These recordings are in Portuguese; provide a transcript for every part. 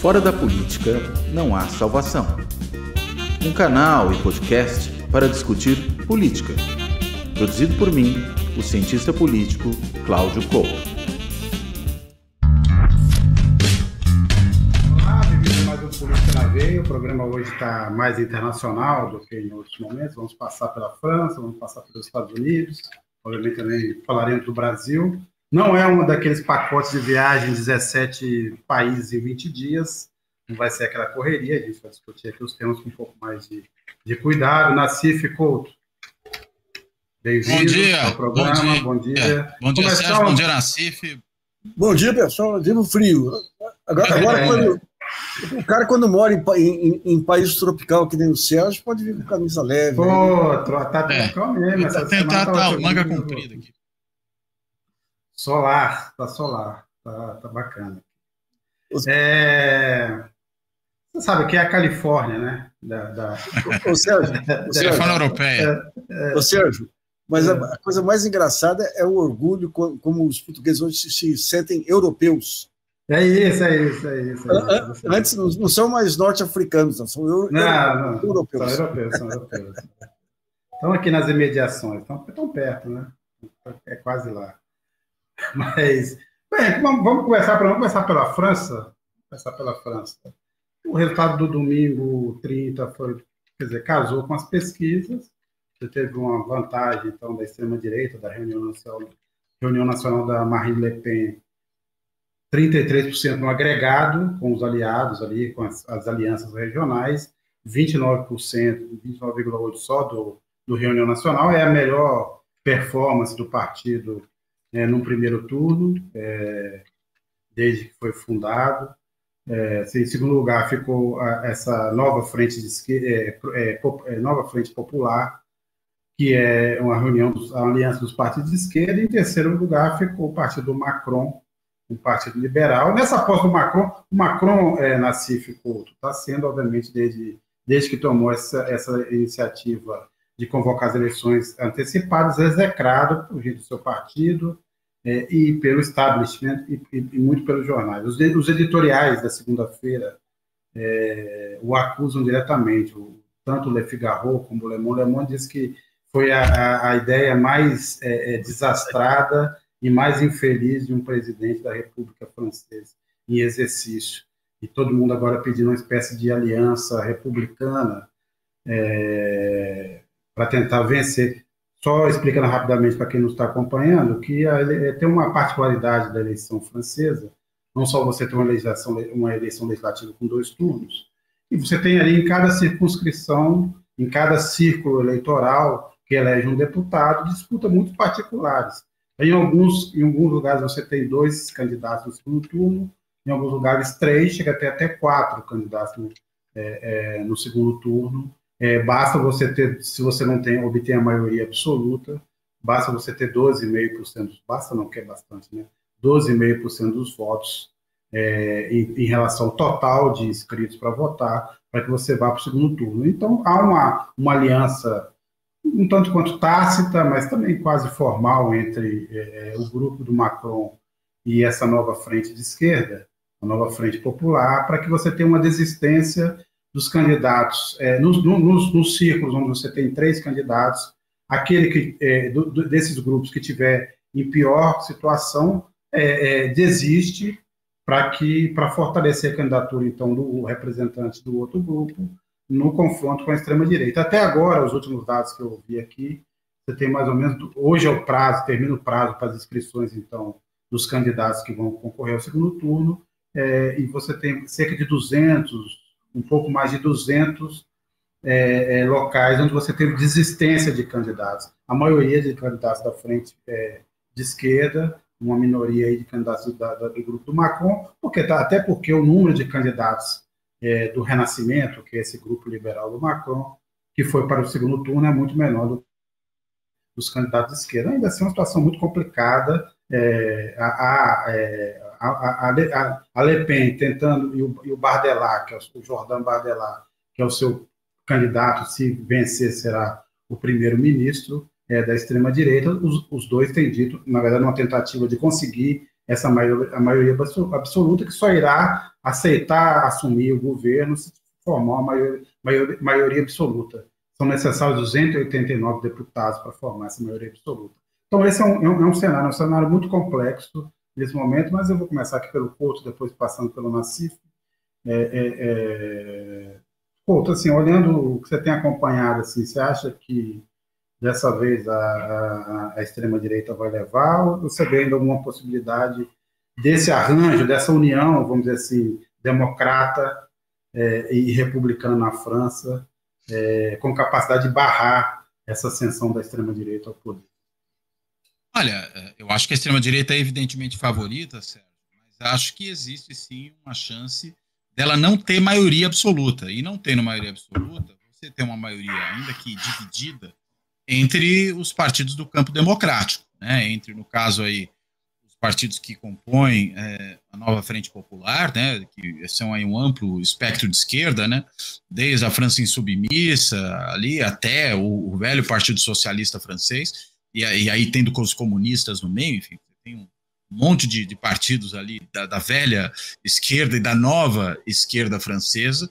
Fora da política não há salvação. Um canal e podcast para discutir política. Produzido por mim, o cientista político Cláudio Couto. Olá, bem-vindo a mais um Política na Veia. O programa hoje está mais internacional do que em outros momentos. Vamos passar pela França, vamos passar pelos Estados Unidos, obviamente também falaremos do Brasil. Não é um daqueles pacotes de viagem, 17 países em 20 dias, não vai ser aquela correria, a gente vai discutir aqui os temas com um pouco mais de cuidado. Nassif Couto, bem-vindo ao programa, bom dia. Bom dia, Sérgio, bom dia, Nassif. Bom dia, pessoal, dia no frio. Agora quando mora em país tropical, que nem o Sérgio, pode vir com camisa leve. Pô, tá tropical mesmo. Tentar tá manga comprida aqui. Solar, tá bacana. Você sabe que é a Califórnia, né? Ô Sérgio, Califórnia europeia. Ô Sérgio, mas a coisa mais engraçada é o orgulho como os portugueses hoje se sentem europeus. É isso. Antes não são mais norte-africanos, não, são europeus. São europeus. Estão aqui nas imediações, estão perto, né? É quase lá. Mas, bem, vamos começar pela França. O resultado do domingo 30 foi, casou com as pesquisas. Você teve uma vantagem, então, da extrema-direita, da Reunião Nacional da Marine Le Pen, 33% no agregado, com os aliados ali, com as alianças regionais, 29,8% só do Reunião Nacional. É a melhor performance do partido no primeiro turno, desde que foi fundado. Em segundo lugar ficou essa nova frente de esquerda, nova frente popular, que é uma aliança dos partidos de esquerda. E em terceiro lugar ficou o partido do Macron, um partido liberal. Nessa posse do Macron, Nassif Couto, está sendo, obviamente, desde que tomou essa iniciativa de convocar as eleições antecipadas, execrado por gente do seu partido e pelo establishment e muito pelos jornais. Os editoriais da segunda-feira o acusam diretamente. Tanto o Le Figaro como o Le Monde diz que foi a ideia mais desastrada e mais infeliz de um presidente da República Francesa em exercício. E todo mundo agora pedindo uma espécie de aliança republicana para tentar vencer. Só explicando rapidamente para quem não está acompanhando, que tem uma particularidade da eleição francesa, não só você tem uma eleição legislativa com 2 turnos, e você tem ali em cada circunscrição, em cada círculo eleitoral que elege um deputado, disputa muito particulares. Em alguns lugares você tem 2 candidatos no segundo turno, em alguns lugares 3, chega até 4 candidatos no segundo turno. Basta você ter, se você não obter a maioria absoluta, basta você ter 12,5%, basta não, que é bastante, né? 12,5% dos votos em relação ao total de inscritos para votar, para que você vá para o segundo turno. Então, há uma aliança um tanto quanto tácita, mas também quase formal entre o grupo do Macron e essa nova frente de esquerda, a nova frente popular, para que você tenha uma desistência dos candidatos, nos círculos onde você tem 3 candidatos, aquele desses grupos que tiver em pior situação desiste para fortalecer a candidatura, então, do representante do outro grupo no confronto com a extrema-direita. Até agora, os últimos dados que eu vi aqui, você tem mais ou menos, hoje é o prazo, termina o prazo para as inscrições, então, dos candidatos que vão concorrer ao segundo turno, e você tem cerca de 200, um pouco mais de 200 locais onde você teve desistência de candidatos. A maioria de candidatos da frente de esquerda, uma minoria aí de candidatos do grupo do Macron, até porque o número de candidatos do Renascimento, que é esse grupo liberal do Macron, que foi para o segundo turno, é muito menor do que os candidatos de esquerda. Ainda assim, é uma situação muito complicada. A Le Pen tentando, e o Bardella, que é o Jordan Bardella, que é o seu candidato, se vencer, será o primeiro-ministro da extrema-direita. Os dois têm dito, na verdade, uma tentativa de conseguir essa a maioria absoluta, que só irá aceitar assumir o governo se formar uma maioria absoluta. São necessários 289 deputados para formar essa maioria absoluta. Então, esse é um cenário muito complexo nesse momento, mas eu vou começar aqui pelo Couto, depois passando pelo Nassif. Couto, assim, olhando o que você tem acompanhado, assim, você acha que dessa vez a extrema-direita vai levar, ou você vê ainda alguma possibilidade desse arranjo, dessa união, vamos dizer assim, democrata e republicana na França, com capacidade de barrar essa ascensão da extrema-direita ao poder? Olha, eu acho que a extrema-direita é evidentemente favorita, Sérgio, mas acho que existe sim uma chance dela não ter maioria absoluta. E não tendo maioria absoluta, você tem uma maioria ainda que dividida entre os partidos do campo democrático, né? Entre, no caso aí, os partidos que compõem a Nova Frente Popular, né? Que são aí um amplo espectro de esquerda, né? Desde a França Insubmissa ali até o velho Partido Socialista francês, e aí tendo os comunistas no meio, enfim, tem um monte de partidos ali da velha esquerda e da nova esquerda francesa,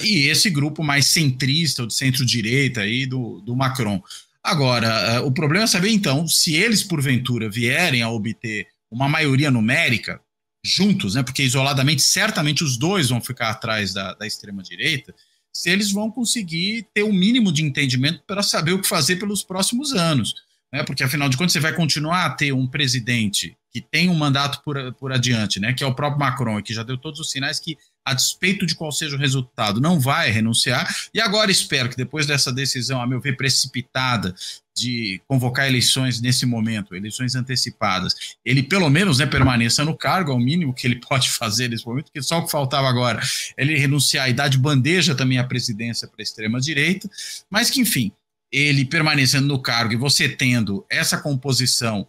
e esse grupo mais centrista, ou de centro-direita aí do Macron. Agora, o problema é saber, então, se eles, porventura, vierem a obter uma maioria numérica, juntos, né, porque isoladamente, certamente os dois vão ficar atrás da extrema-direita, se eles vão conseguir ter um mínimo de entendimento para saber o que fazer pelos próximos anos. Né, porque, afinal de contas, você vai continuar a ter um presidente que tem um mandato por adiante, né, que é o próprio Macron, e que já deu todos os sinais que, a despeito de qual seja o resultado, não vai renunciar. E agora espero que, depois dessa decisão, a meu ver, precipitada de convocar eleições nesse momento, eleições antecipadas, ele pelo menos, né, permaneça no cargo, é o mínimo que ele pode fazer nesse momento, porque só o que faltava agora é ele renunciar e dar de bandeja também a presidência para a extrema-direita, mas que, enfim, ele permanecendo no cargo e você tendo essa composição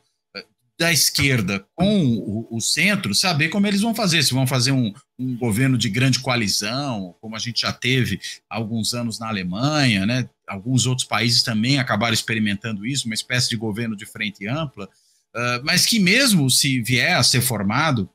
da esquerda com o centro, saber como eles vão fazer, se vão fazer um governo de grande coalizão, como a gente já teve há alguns anos na Alemanha, né? Alguns outros países também acabaram experimentando isso, uma espécie de governo de frente ampla, mas que mesmo se vier a ser formado,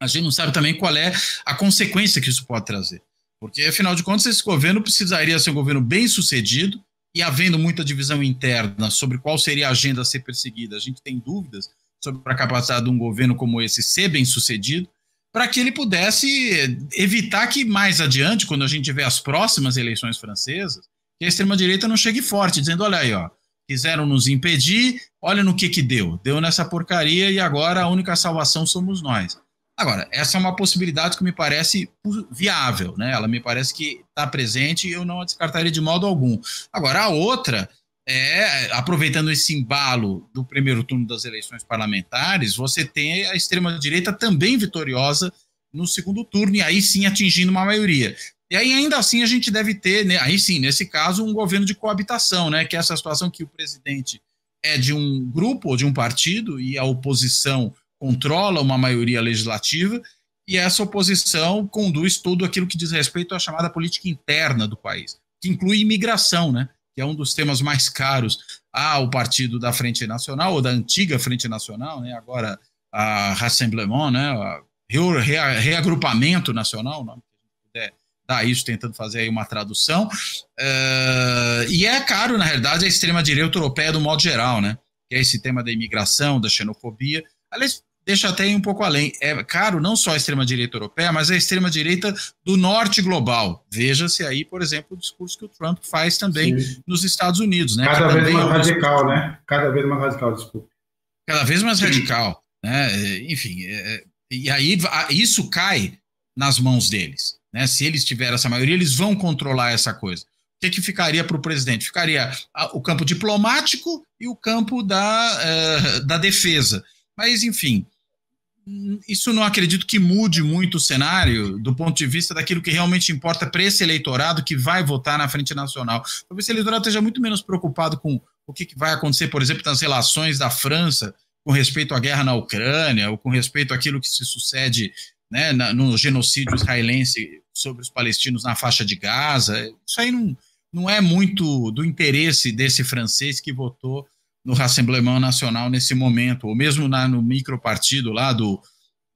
a gente não sabe também qual é a consequência que isso pode trazer, porque afinal de contas esse governo precisaria ser um governo bem sucedido, e havendo muita divisão interna sobre qual seria a agenda a ser perseguida, a gente tem dúvidas sobre a capacidade de um governo como esse ser bem sucedido, para que ele pudesse evitar que mais adiante, quando a gente tiver as próximas eleições francesas, que a extrema-direita não chegue forte, dizendo, olha aí, ó, quiseram nos impedir, olha no que deu nessa porcaria e agora a única salvação somos nós. Agora, essa é uma possibilidade que me parece viável, né? Ela me parece que está presente e eu não a descartaria de modo algum. Agora, a outra é, aproveitando esse embalo do primeiro turno das eleições parlamentares, você tem a extrema-direita também vitoriosa no segundo turno, e aí sim atingindo uma maioria. E aí ainda assim a gente deve ter, né, aí sim, nesse caso, um governo de coabitação, né, que é essa situação que o presidente é de um grupo ou de um partido e a oposição controla uma maioria legislativa, e essa oposição conduz tudo aquilo que diz respeito à chamada política interna do país, que inclui imigração, né, que é um dos temas mais caros ao partido da Frente Nacional, ou da antiga Frente Nacional, né, agora a Rassemblement, né, reagrupamento nacional, não, puder dar isso, tentando fazer aí uma tradução, e é caro, na realidade, a extrema-direita europeia do modo geral, né, que é esse tema da imigração, da xenofobia. Aliás, deixa até ir um pouco além. É caro não só a extrema-direita europeia, mas a extrema-direita do norte global. Veja-se aí, por exemplo, o discurso que o Trump faz também nos Estados Unidos. Né? Cada vez mais radical, né? Cada vez mais radical, desculpa. Cada vez mais radical. Né? Enfim, e aí isso cai nas mãos deles. Né? Se eles tiverem essa maioria, eles vão controlar essa coisa. O que ficaria para o presidente? Ficaria o campo diplomático e o campo da defesa. Mas, enfim, isso não acredito que mude muito o cenário do ponto de vista daquilo que realmente importa para esse eleitorado que vai votar na Frente Nacional. Talvez esse eleitorado esteja muito menos preocupado com o que vai acontecer, por exemplo, nas relações da França com respeito à guerra na Ucrânia, ou com respeito àquilo que se sucede, né, no genocídio israelense sobre os palestinos na faixa de Gaza. Isso aí não é muito do interesse desse francês que votou no Rassemblement Nacional nesse momento, ou mesmo no micropartido lá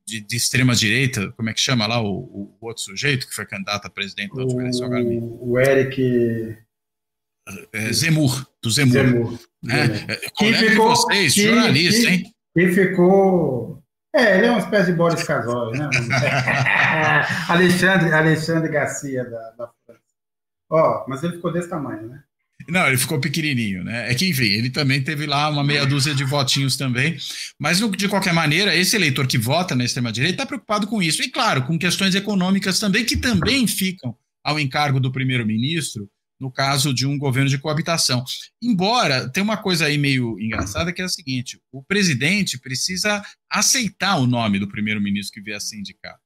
de extrema-direita, como é que chama lá o outro sujeito que foi candidato a presidente da última eleição? O Eric... Zemmour, do Zemmour. Colega de vocês, jornalista, hein? E ficou... ele é uma espécie de Boris Casoy, né? Alexandre Garcia da França. Mas ele ficou desse tamanho, né? Não, ele ficou pequenininho, né? É que, enfim, ele também teve lá uma meia dúzia de votinhos também, mas de qualquer maneira, esse eleitor que vota na extrema-direita está preocupado com isso, e claro, com questões econômicas também, que também ficam ao encargo do primeiro-ministro, no caso de um governo de coabitação. Embora, tem uma coisa aí meio engraçada, que é a seguinte: o presidente precisa aceitar o nome do primeiro-ministro que vier a ser indicado.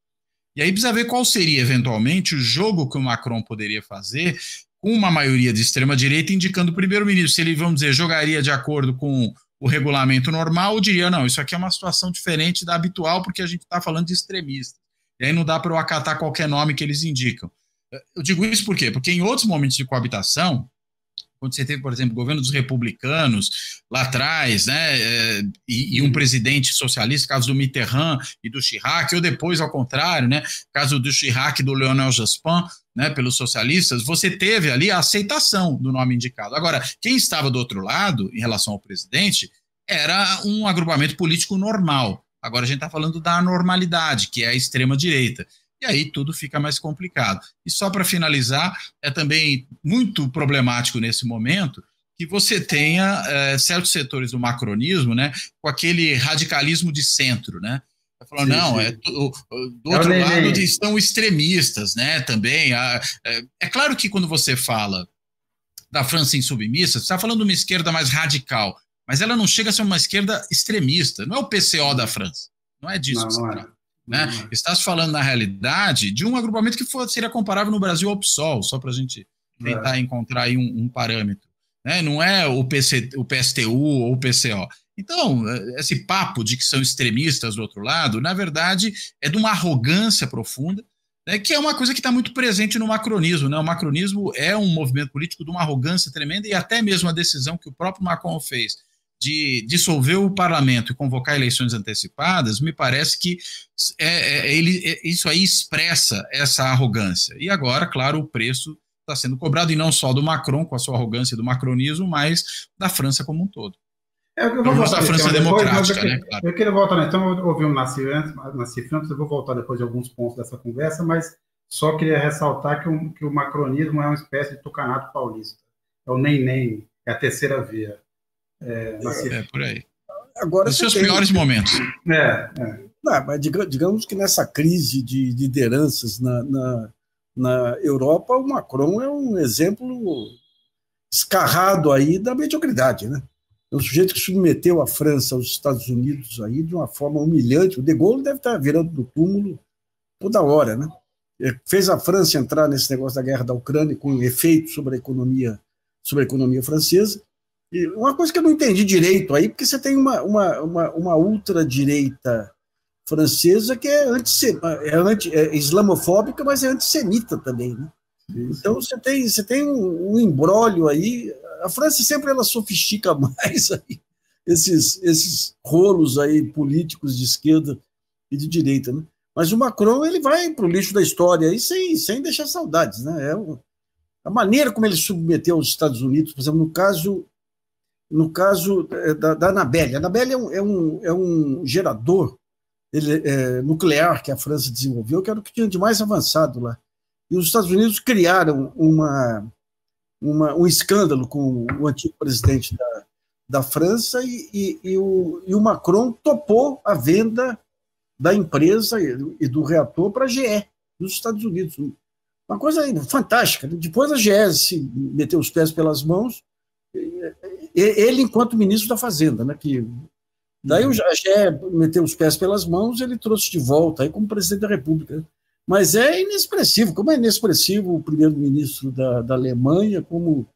E aí precisa ver qual seria, eventualmente, o jogo que o Macron poderia fazer com uma maioria de extrema-direita indicando o primeiro-ministro. Se ele, vamos dizer, jogaria de acordo com o regulamento normal, ou diria, não, isso aqui é uma situação diferente da habitual, porque a gente está falando de extremistas. E aí não dá para eu acatar qualquer nome que eles indicam. Eu digo isso por quê? Porque em outros momentos de coabitação, quando você teve, por exemplo, o governo dos republicanos lá atrás, né, e um presidente socialista, caso do Mitterrand e do Chirac, ou depois, ao contrário, né, caso do Chirac e do Lionel Jospin, né, pelos socialistas, você teve ali a aceitação do nome indicado. Agora, quem estava do outro lado, em relação ao presidente, era um agrupamento político normal. Agora a gente está falando da anormalidade, que é a extrema-direita. E aí tudo fica mais complicado. E só para finalizar, é também muito problemático nesse momento que você tenha certos setores do macronismo, né, com aquele radicalismo de centro, né? Falando, não, do outro lado estão extremistas, né, também. É claro que quando você fala da França insubmissa, você está falando de uma esquerda mais radical, mas ela não chega a ser uma esquerda extremista, não é o PCO da França, não é disso que se trata. Né? Estás falando, na realidade, de um agrupamento que seria comparável no Brasil ao PSOL, só para a gente tentar encontrar aí um parâmetro. Né? Não é o PSTU ou o PCO. Então, esse papo de que são extremistas do outro lado, na verdade, é de uma arrogância profunda, né, que é uma coisa que está muito presente no macronismo. Né? O macronismo é um movimento político de uma arrogância tremenda, e até mesmo a decisão que o próprio Macron fez de dissolver o parlamento e convocar eleições antecipadas, me parece que isso aí expressa essa arrogância. E agora, claro, o preço está sendo cobrado, e não só do Macron, com a sua arrogância do macronismo, mas da França como um todo. Eu vou voltar da França democrática, né? Claro. Eu queria voltar, então eu ouvi o Nassif antes, eu vou voltar depois de alguns pontos dessa conversa, mas só queria ressaltar que o macronismo é uma espécie de tucanato paulista. É o nem, é a terceira via. Por aí. Agora, os seus piores momentos. Não, mas digamos que nessa crise de lideranças na Europa, o Macron é um exemplo escarrado aí da mediocridade, né? É um sujeito que submeteu a França aos Estados Unidos aí de uma forma humilhante. O De Gaulle deve estar virando do túmulo toda hora, né? Fez a França entrar nesse negócio da guerra da Ucrânia com efeito sobre a economia francesa. E uma coisa que eu não entendi direito aí, porque você tem uma ultradireita francesa que é islamofóbica, mas é antissemita também, né? Então você tem um imbróglio aí. A França sempre ela sofistica mais aí, esses rolos aí políticos de esquerda e de direita, né? Mas o Macron ele vai para o lixo da história aí sem deixar saudades, né? A maneira como ele submeteu os Estados Unidos, por exemplo, no caso da Anabelle. A Anabelle é um gerador nuclear que a França desenvolveu, que era o que tinha de mais avançado lá. E os Estados Unidos criaram um escândalo com o antigo presidente da França e o Macron topou a venda da empresa e do reator para a GE, dos Estados Unidos. Uma coisa fantástica. Depois a GE se meteu os pés pelas mãos, ele enquanto ministro da Fazenda, né, daí o GE meteu os pés pelas mãos, ele trouxe de volta aí como presidente da República. Mas é inexpressivo, como é inexpressivo o primeiro-ministro da Alemanha, como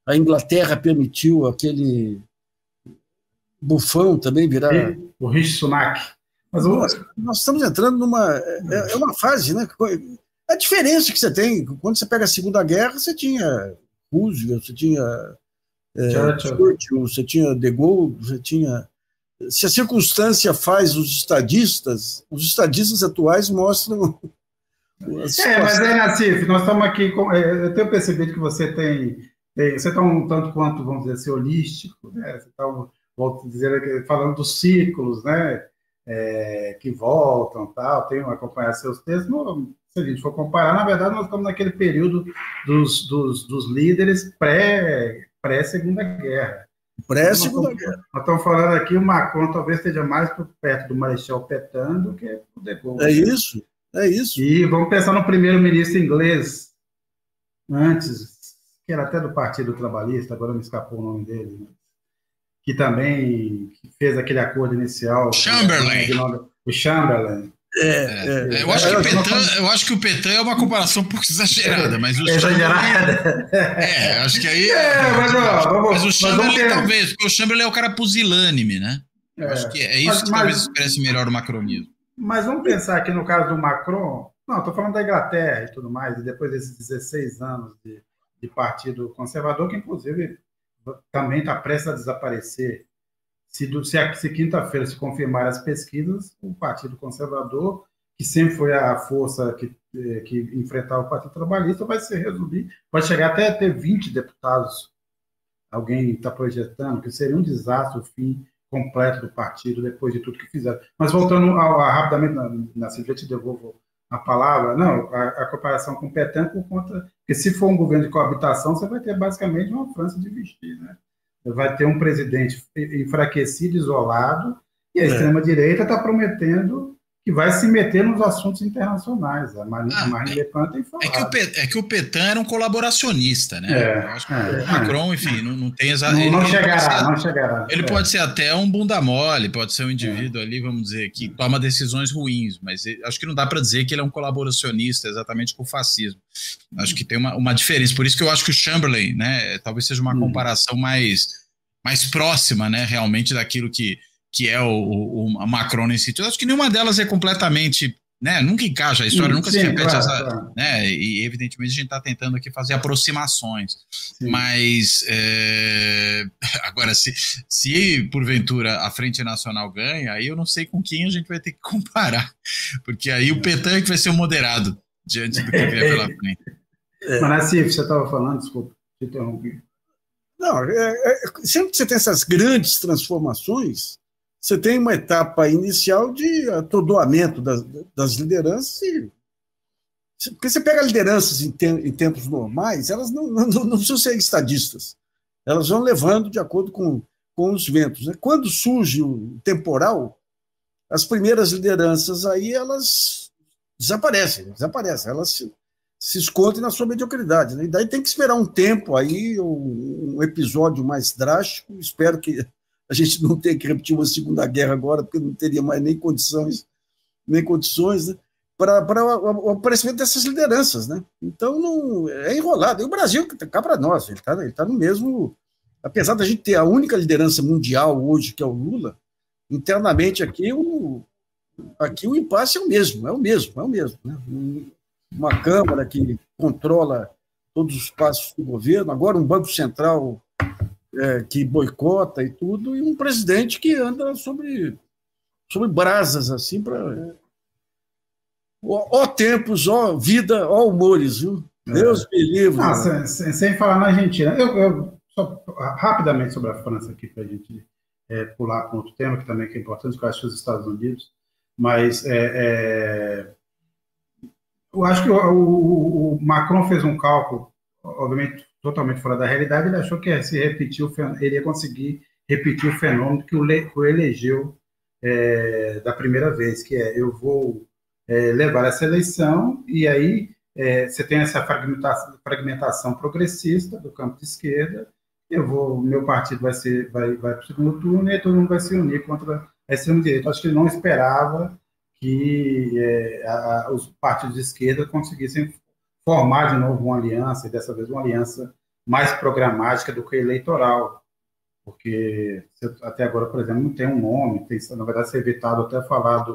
a Inglaterra permitiu aquele bufão também virar... O Rishi Sunak. Mas nós estamos entrando numa fase, né? A diferença que você tem, quando você pega a Segunda Guerra, você tinha Roosevelt, você tinha Churchill, você tinha De Gaulle, você tinha... Se a circunstância faz os estadistas atuais mostram... Mas aí, Nassif, nós estamos aqui... eu tenho percebido que você você está um tanto quanto, vamos dizer assim, holístico, né? Você está, vou dizer, falando dos ciclos, né? Que voltam, tal, tenho acompanhado seus textos. Se a gente for comparar, na verdade, nós estamos naquele período dos líderes pré-Segunda Guerra. Pré-Segunda Guerra. Nós estamos falando aqui, o Macron talvez esteja mais perto do Marechal Pétain do que do De Gaulle. É isso. E vamos pensar no primeiro-ministro inglês, antes, que era até do Partido Trabalhista, agora me escapou o nome dele, né? Que também fez aquele acordo inicial. Chamberlain. O Chamberlain. Eu acho que o Pétain é uma comparação um pouco exagerada, mas o exagerada. Acho que aí. Mas o Chamberlain talvez, porque o Chamberlain é o cara pusilânime, né? Eu acho que é isso que talvez expresse melhor o macronismo. Mas vamos pensar aqui no caso do Macron. Não, estou falando da Inglaterra e tudo mais, e depois desses 16 anos de partido conservador, que inclusive também está prestes a desaparecer. Se quinta-feira se confirmar as pesquisas, o Partido Conservador, que sempre foi a força que enfrentava o Partido Trabalhista, vai se resumir, vai chegar até a ter 20 deputados. Alguém está projetando que seria um desastre o fim completo do partido depois de tudo que fizeram. Mas voltando rapidamente, eu te devolvo a palavra, não, a comparação com o Pétain por conta que se for um governo de coabitação, você vai ter basicamente uma França dividida, né? Vai ter um presidente enfraquecido, isolado, e a extrema-direita está prometendo que vai se meter nos assuntos internacionais. A Marine Le Pen tem falado. É que o Pétain era um colaboracionista, né? Eu acho que o Macron, enfim, não tem não chegará. Ele pode ser até um bunda mole, pode ser um indivíduo ali, vamos dizer, que toma decisões ruins, mas acho que não dá para dizer que ele é um colaboracionista exatamente com o fascismo. Acho que tem uma diferença. Por isso que eu acho que o Chamberlain, né, talvez seja uma comparação mais próxima, né, realmente daquilo que é o Macron nesse sentido. Acho que nenhuma delas é completamente, né, nunca encaixa, a história nunca se repete, claro. Né, e evidentemente a gente está tentando aqui fazer aproximações, mas agora, se porventura a Frente Nacional ganha, aí eu não sei com quem a gente vai ter que comparar, porque aí o Pétain é que vai ser o moderado diante do que vier pela frente. Mas, Nassif, você estava falando, desculpa, te interrompi. Não, sempre que você tem essas grandes transformações, você tem uma etapa inicial de atordoamento das lideranças, porque você pega lideranças em tempos normais, elas não precisam ser estadistas, elas vão levando de acordo com os ventos, né? Quando surge o temporal, as primeiras lideranças aí, elas desaparecem, elas se escondem na sua mediocridade, né? E daí tem que esperar um tempo aí, um episódio mais drástico. Espero que a gente não tenha que repetir uma Segunda Guerra agora, porque não teria mais nem condições, né, para o aparecimento dessas lideranças, né? Então, não, é enrolado. E o Brasil, cá para nós, ele tá no mesmo... Apesar da gente ter a única liderança mundial hoje, que é o Lula, internamente aqui o impasse é o mesmo, né? Uma Câmara que controla todos os passos do governo, agora um Banco Central que boicota e tudo, e um presidente que anda sobre brasas, assim, para... Ó tempos, ó vida, ó humores, viu? Deus me livre. Sem falar na Argentina. Eu só rapidamente sobre a França aqui, para a gente pular para outro tema, que também é importante, que eu acho que os Estados Unidos, mas eu acho que o Macron fez um cálculo, obviamente, totalmente fora da realidade. Ele achou que ele ia conseguir repetir o fenômeno que o elegeu da primeira vez, que eu vou levar essa eleição, e aí você tem essa fragmentação progressista do campo de esquerda, meu partido vai para o segundo turno, e aí todo mundo vai se unir contra a extrema-direita. Acho que ele não esperava que os partidos de esquerda conseguissem formar de novo uma aliança, e dessa vez uma aliança mais programática do que eleitoral, porque até agora, por exemplo, não tem um nome, na verdade, ser evitado até falar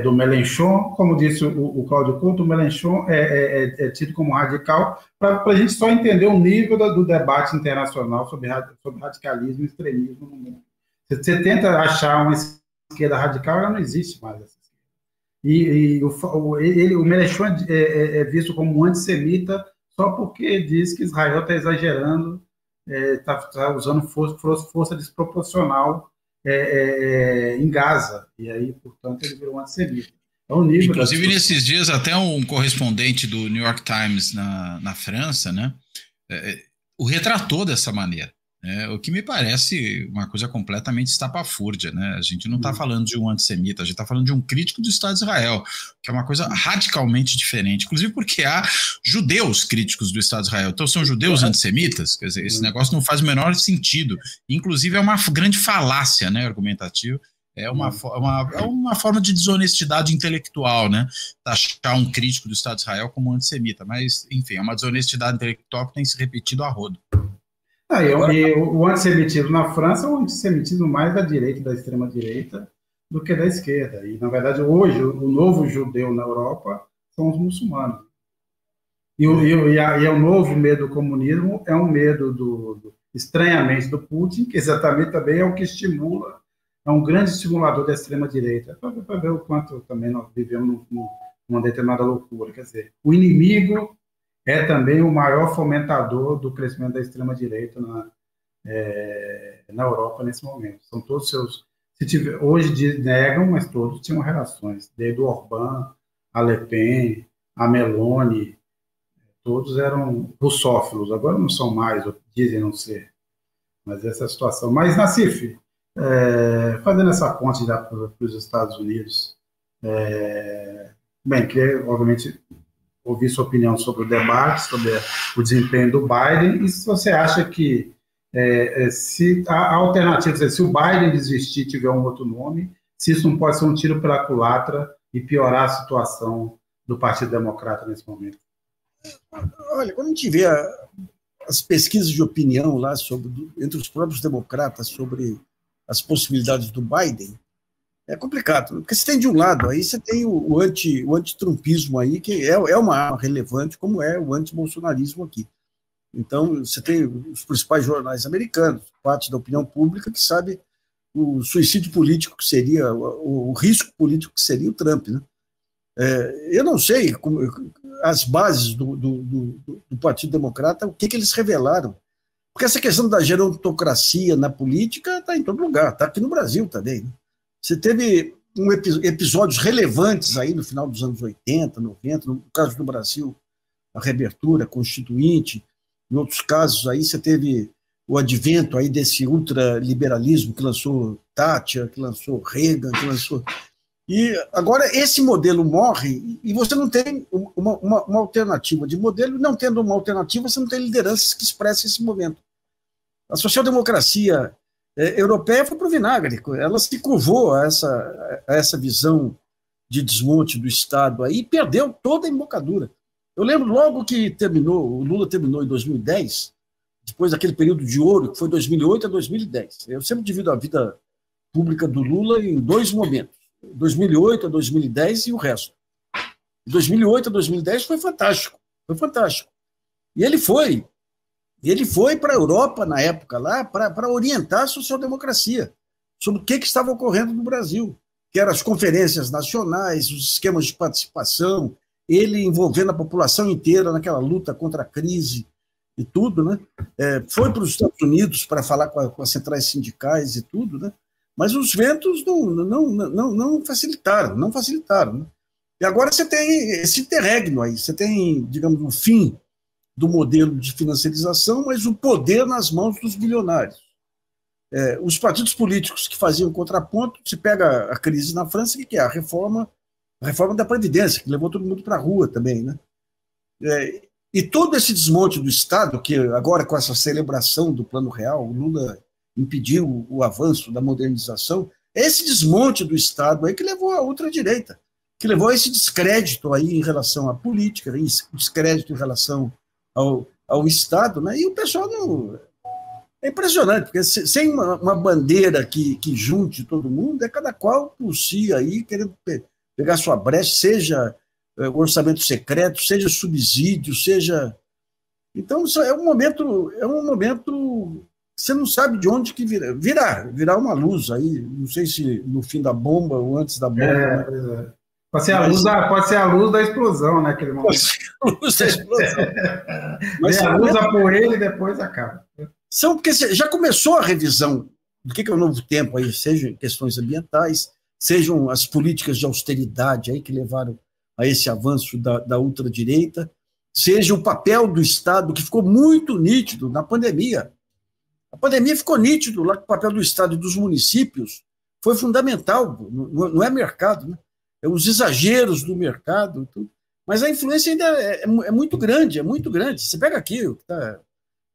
do Mélenchon, como disse o Cláudio Couto, o Mélenchon é tido como radical, para a gente só entender o nível do debate internacional sobre radicalismo e extremismo no mundo. Você tenta achar uma esquerda radical, ela não existe mais. E o Mélenchon é visto como um antissemita só porque diz que Israel está exagerando, está usando força desproporcional em Gaza, e aí, portanto, ele virou um antissemita. Inclusive, nesses dias, até um correspondente do New York Times na França, né, o retratou dessa maneira, o que me parece uma coisa completamente estapafúrdia, né? A gente não está falando de um antissemita, a gente está falando de um crítico do Estado de Israel, que é uma coisa radicalmente diferente, inclusive porque há judeus críticos do Estado de Israel, então são judeus antissemitas, quer dizer, esse negócio não faz o menor sentido, inclusive é uma grande falácia, né, argumentativa. É uma forma de desonestidade intelectual, né? Taxar um crítico do Estado de Israel como antissemita, mas, enfim, é uma desonestidade intelectual que tem se repetido a rodo. E o antissemitismo na França é um antissemitismo mais da direita, da extrema-direita, do que da esquerda. E, na verdade, hoje, o novo judeu na Europa são os muçulmanos. E o novo medo do comunismo é um medo, estranhamente, do Putin, que exatamente também é o que estimula, é um grande estimulador da extrema-direita, para ver o quanto também nós vivemos numa determinada loucura. Quer dizer, o inimigo é também o maior fomentador do crescimento da extrema-direita na Europa nesse momento. São todos seus... hoje negam, mas todos tinham relações. Desde o Orbán, a Le Pen, a Meloni, todos eram russófilos. Agora não são mais, ou dizem não ser. Mas essa é a situação. Mas, Nassif, fazendo essa ponte já para os Estados Unidos, bem, queria, obviamente, ouvir sua opinião sobre o debate, sobre o desempenho do Biden, e se você acha que se a alternativa, se o Biden desistir e tiver um outro nome, se isso não pode ser um tiro pela culatra e piorar a situação do Partido Democrata nesse momento. Olha, quando a gente vê as pesquisas de opinião lá entre os próprios democratas sobre as possibilidades do Biden, é complicado, porque você tem de um lado, aí você tem o antitrumpismo aí, que é uma arma relevante, como é o antibolsonarismo aqui. Então, você tem os principais jornais americanos, parte da opinião pública, que sabe o suicídio político que seria, o risco político que seria o Trump, né? Eu não sei as bases do Partido Democrata, o que eles revelaram. Porque essa questão da gerontocracia na política está em todo lugar, está aqui no Brasil também, né? Você teve episódios relevantes aí no final dos anos 80, 90, no caso do Brasil, a reabertura constituinte, em outros casos aí você teve o advento aí desse ultraliberalismo que lançou Thatcher, que lançou Reagan, que lançou... E agora esse modelo morre e você não tem uma alternativa de modelo, não tendo uma alternativa, você não tem lideranças que expressem esse momento. A social-democracia europeia foi para o vinagre, ela se curvou a essa visão de desmonte do Estado aí e perdeu toda a embocadura. Eu lembro logo que o Lula terminou em 2010, depois daquele período de ouro, que foi 2008 a 2010. Eu sempre divido a vida pública do Lula em dois momentos, 2008 a 2010 e o resto. De 2008 a 2010 foi fantástico, E ele foi para a Europa, na época, lá, para orientar a social-democracia sobre o que estava ocorrendo no Brasil, que eram as conferências nacionais, os esquemas de participação, ele envolvendo a população inteira naquela luta contra a crise e tudo, né? Foi para os Estados Unidos para falar com as centrais sindicais e tudo, né? Mas os ventos não facilitaram, Né? E agora você tem esse interregno aí, você tem, digamos, o fim do modelo de financiarização, mas o poder nas mãos dos bilionários. Os partidos políticos que faziam contraponto, se pega a crise na França, que é a reforma da Previdência, que levou todo mundo para a rua também, né? E todo esse desmonte do Estado, que agora com essa celebração do Plano Real, o Lula impediu o avanço da modernização, esse desmonte do Estado aí que levou à ultradireita, que levou a esse descrédito aí em relação à política, descrédito em relação ao Estado, né? E o pessoal É impressionante, porque sem uma bandeira que junte todo mundo, é cada qual por si aí, querendo pegar sua brecha, seja orçamento secreto, seja subsídio, seja... Então, isso é um momento que você não sabe de onde que virar uma luz aí, não sei se no fim da bomba ou antes da bomba. Né? Pode ser a luz da explosão, né? Aquele momento. A luz da explosão. Mas a luz por ele e depois acaba. Porque já começou a revisão do que é o novo tempo aí, sejam questões ambientais, sejam as políticas de austeridade aí que levaram a esse avanço da ultradireita, seja o papel do Estado, que ficou muito nítido na pandemia. A pandemia ficou nítido lá que o papel do Estado e dos municípios foi fundamental, não é mercado, né? É os exageros do mercado, tudo. Mas a influência ainda é muito grande, é muito grande. Você pega aqui,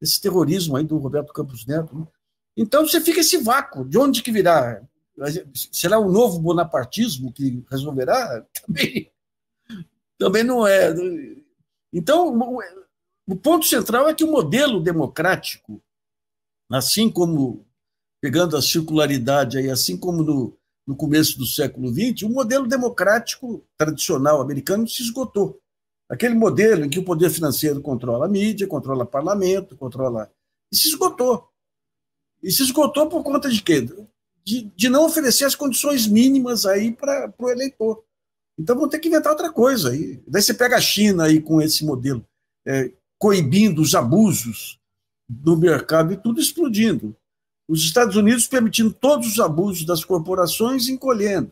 esse terrorismo aí do Roberto Campos Neto, né? Então você fica esse vácuo, de onde que virá? Será o novo bonapartismo que resolverá? Também não é. Então, o ponto central é que o modelo democrático, assim como, pegando a circularidade aí, assim como no começo do século XX, o modelo democrático tradicional americano se esgotou. Aquele modelo em que o poder financeiro controla a mídia, controla o parlamento, e se esgotou. E se esgotou por conta de quê? De não oferecer as condições mínimas aí para o eleitor. Então vão ter que inventar outra coisa. Aí. Daí você pega a China aí com esse modelo, coibindo os abusos do mercado e tudo explodindo. Os Estados Unidos permitindo todos os abusos das corporações e encolhendo.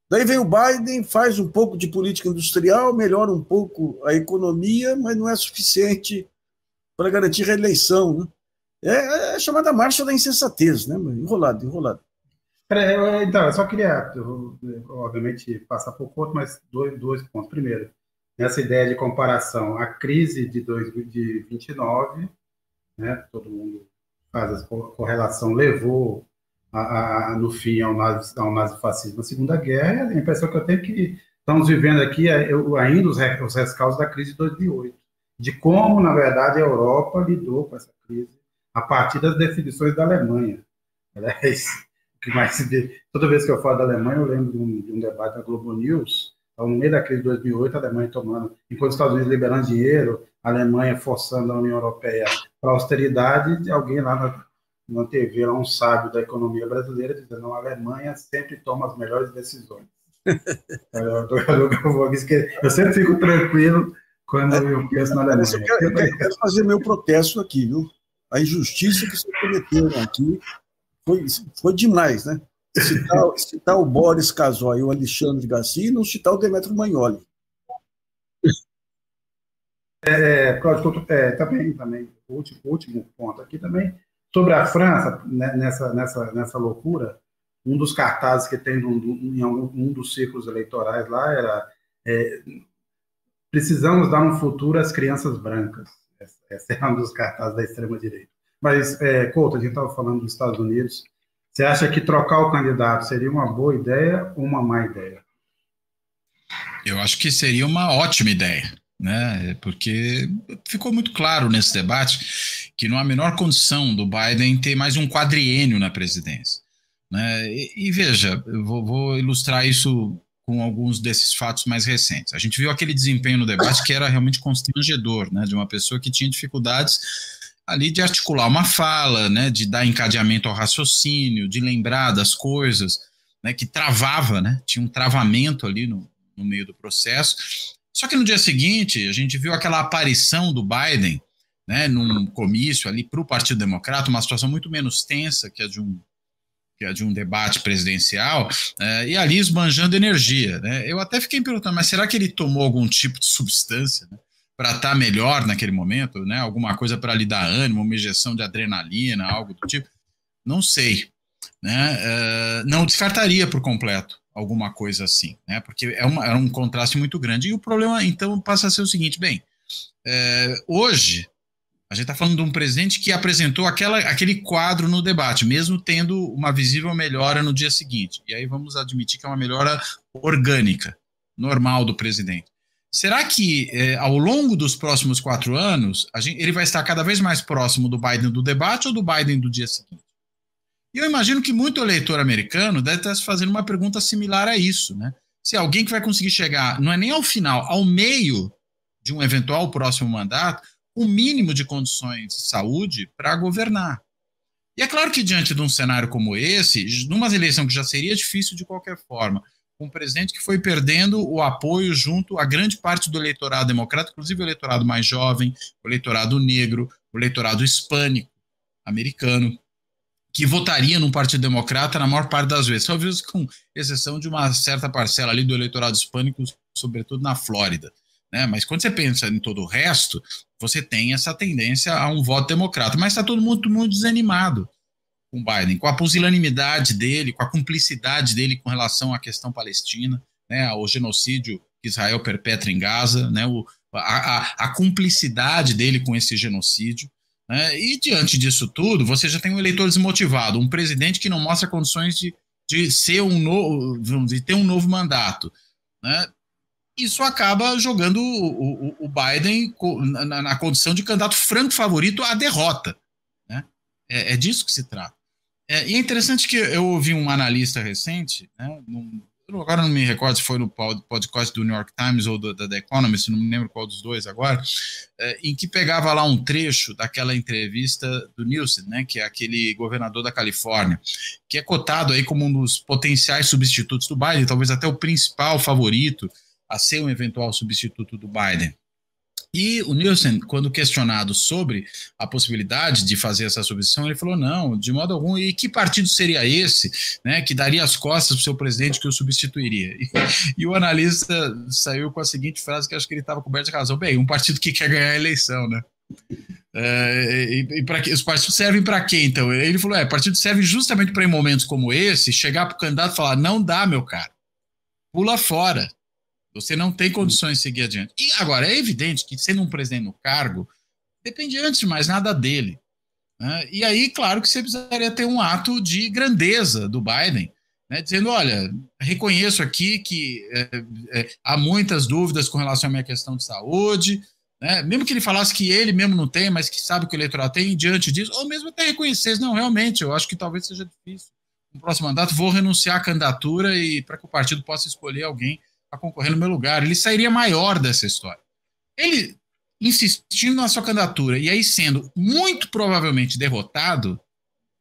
Daí vem o Biden, faz um pouco de política industrial, melhora um pouco a economia, mas não é suficiente para garantir reeleição. Né? É a chamada marcha da insensatez, né? Enrolado. Então, eu só queria, obviamente, passar por conta, mas dois pontos. Primeiro, nessa ideia de comparação, a crise de 29, né, todo mundo faz essa correlação, levou no fim ao nazifascismo, a Segunda Guerra. A impressão que eu tenho é que estamos vivendo aqui ainda os rescaldos da crise de 2008, de como, na verdade, a Europa lidou com essa crise a partir das definições da Alemanha. Aliás, toda vez que eu falo da Alemanha, eu lembro de um debate da Globo News, no meio da crise de 2008, a Alemanha tomando, enquanto os Estados Unidos liberando dinheiro, a Alemanha forçando a União Europeia para a austeridade, alguém lá na TV, um sábio da economia brasileira, dizendo que a Alemanha sempre toma as melhores decisões. Eu sempre fico tranquilo quando eu penso na Alemanha. Eu quero fazer meu protesto aqui, viu? A injustiça que vocês cometeram aqui foi demais, né? Citar o Boris Casoy e o Alexandre Garcia e não citar o Demetrio Magnoli. Cláudio, também, o último ponto aqui também, sobre a França, né, nessa loucura, um dos cartazes que tem em um dos ciclos eleitorais lá era precisamos dar um futuro às crianças brancas. Esse é um dos cartazes da extrema-direita. Mas, Couto, a gente estava falando dos Estados Unidos. Você acha que trocar o candidato seria uma boa ideia ou uma má ideia? Eu acho que seria uma ótima ideia, né? Porque ficou muito claro nesse debate que não há a menor condição do Biden ter mais um quadriênio na presidência, né? E veja, eu vou ilustrar isso com alguns desses fatos mais recentes. A gente viu aquele desempenho no debate que era realmente constrangedor, né? De uma pessoa que tinha dificuldades ali de articular uma fala, né, de dar encadeamento ao raciocínio, de lembrar das coisas, né, que travava, né, tinha um travamento ali no meio do processo. Só que no dia seguinte, a gente viu aquela aparição do Biden, né, num comício ali para o Partido Democrata, uma situação muito menos tensa que a de um debate presidencial, e ali esbanjando energia, né. Eu até fiquei me perguntando, mas será que ele tomou algum tipo de substância, né, para estar melhor naquele momento, né? Alguma coisa para lhe dar ânimo, uma injeção de adrenalina, algo do tipo? Não sei, né? Não descartaria por completo alguma coisa assim, né? Porque era um contraste muito grande. E o problema, então, passa a ser o seguinte, hoje, a gente está falando de um presidente que apresentou aquele quadro no debate, mesmo tendo uma visível melhora no dia seguinte. E aí vamos admitir que é uma melhora orgânica, normal do presidente. será que ao longo dos próximos 4 anos ele vai estar cada vez mais próximo do Biden do debate ou do Biden do dia seguinte? E eu imagino que muito eleitor americano deve estar se fazendo uma pergunta similar a isso, né? Se alguém que vai conseguir chegar, não é nem ao final, ao meio de um eventual próximo mandato, o mínimo de condições de saúde para governar. E é claro que diante de um cenário como esse, numa eleição que já seria difícil de qualquer forma, um presidente que foi perdendo o apoio junto a grande parte do eleitorado democrata, inclusive o eleitorado mais jovem, o eleitorado negro, o eleitorado hispânico americano, que votaria num partido democrata na maior parte das vezes, talvez com exceção de uma certa parcela ali do eleitorado hispânico, sobretudo na Flórida, né? Mas quando você pensa em todo o resto, você tem essa tendência a um voto democrata, mas está todo mundo muito desanimado com o Biden, com a pusilanimidade dele, com a cumplicidade dele com relação à questão palestina, né, ao genocídio que Israel perpetra em Gaza, né, a cumplicidade dele com esse genocídio. E diante disso tudo, você já tem um eleitor desmotivado, um presidente que não mostra condições de ser de ter um novo mandato, né? Isso acaba jogando o Biden na condição de candidato franco favorito à derrota, né? É disso que se trata. E é interessante que eu ouvi um analista recente, né, agora não me recordo se foi no podcast do New York Times ou da The Economist, não me lembro qual dos dois agora, em que pegava lá um trecho daquela entrevista do Newsom, né, que é aquele governador da Califórnia, que é cotado aí como um dos potenciais substitutos do Biden, talvez até o principal favorito a ser um eventual substituto do Biden. E o Newsom, quando questionado sobre a possibilidade de fazer essa substituição, ele falou, não, de modo algum, e que partido seria esse, né, que daria as costas para o seu presidente que o substituiria? E o analista saiu com a seguinte frase, que acho que ele estava coberto de razão, bem, um partido que quer ganhar a eleição, né? Os partidos servem para quê, então? Ele falou, partido serve justamente para em momentos como esse, chegar para o candidato e falar, não dá, meu cara, pula fora. Você não tem condições de seguir adiante. E agora, é evidente que, sendo um presidente no cargo, depende antes de mais nada dele, né? E aí, claro que você precisaria ter um ato de grandeza do Biden, né? Dizendo, olha, reconheço aqui que há muitas dúvidas com relação à minha questão de saúde, né? Mesmo que ele falasse que ele mesmo não tem, mas que sabe que o eleitorado tem, diante disso, ou mesmo até reconhecer, não, realmente, eu acho que talvez seja difícil. No próximo mandato, vou renunciar à candidatura e para que o partido possa escolher alguém a concorrer no meu lugar. Ele sairia maior dessa história. Ele insistindo na sua candidatura e aí sendo muito provavelmente derrotado,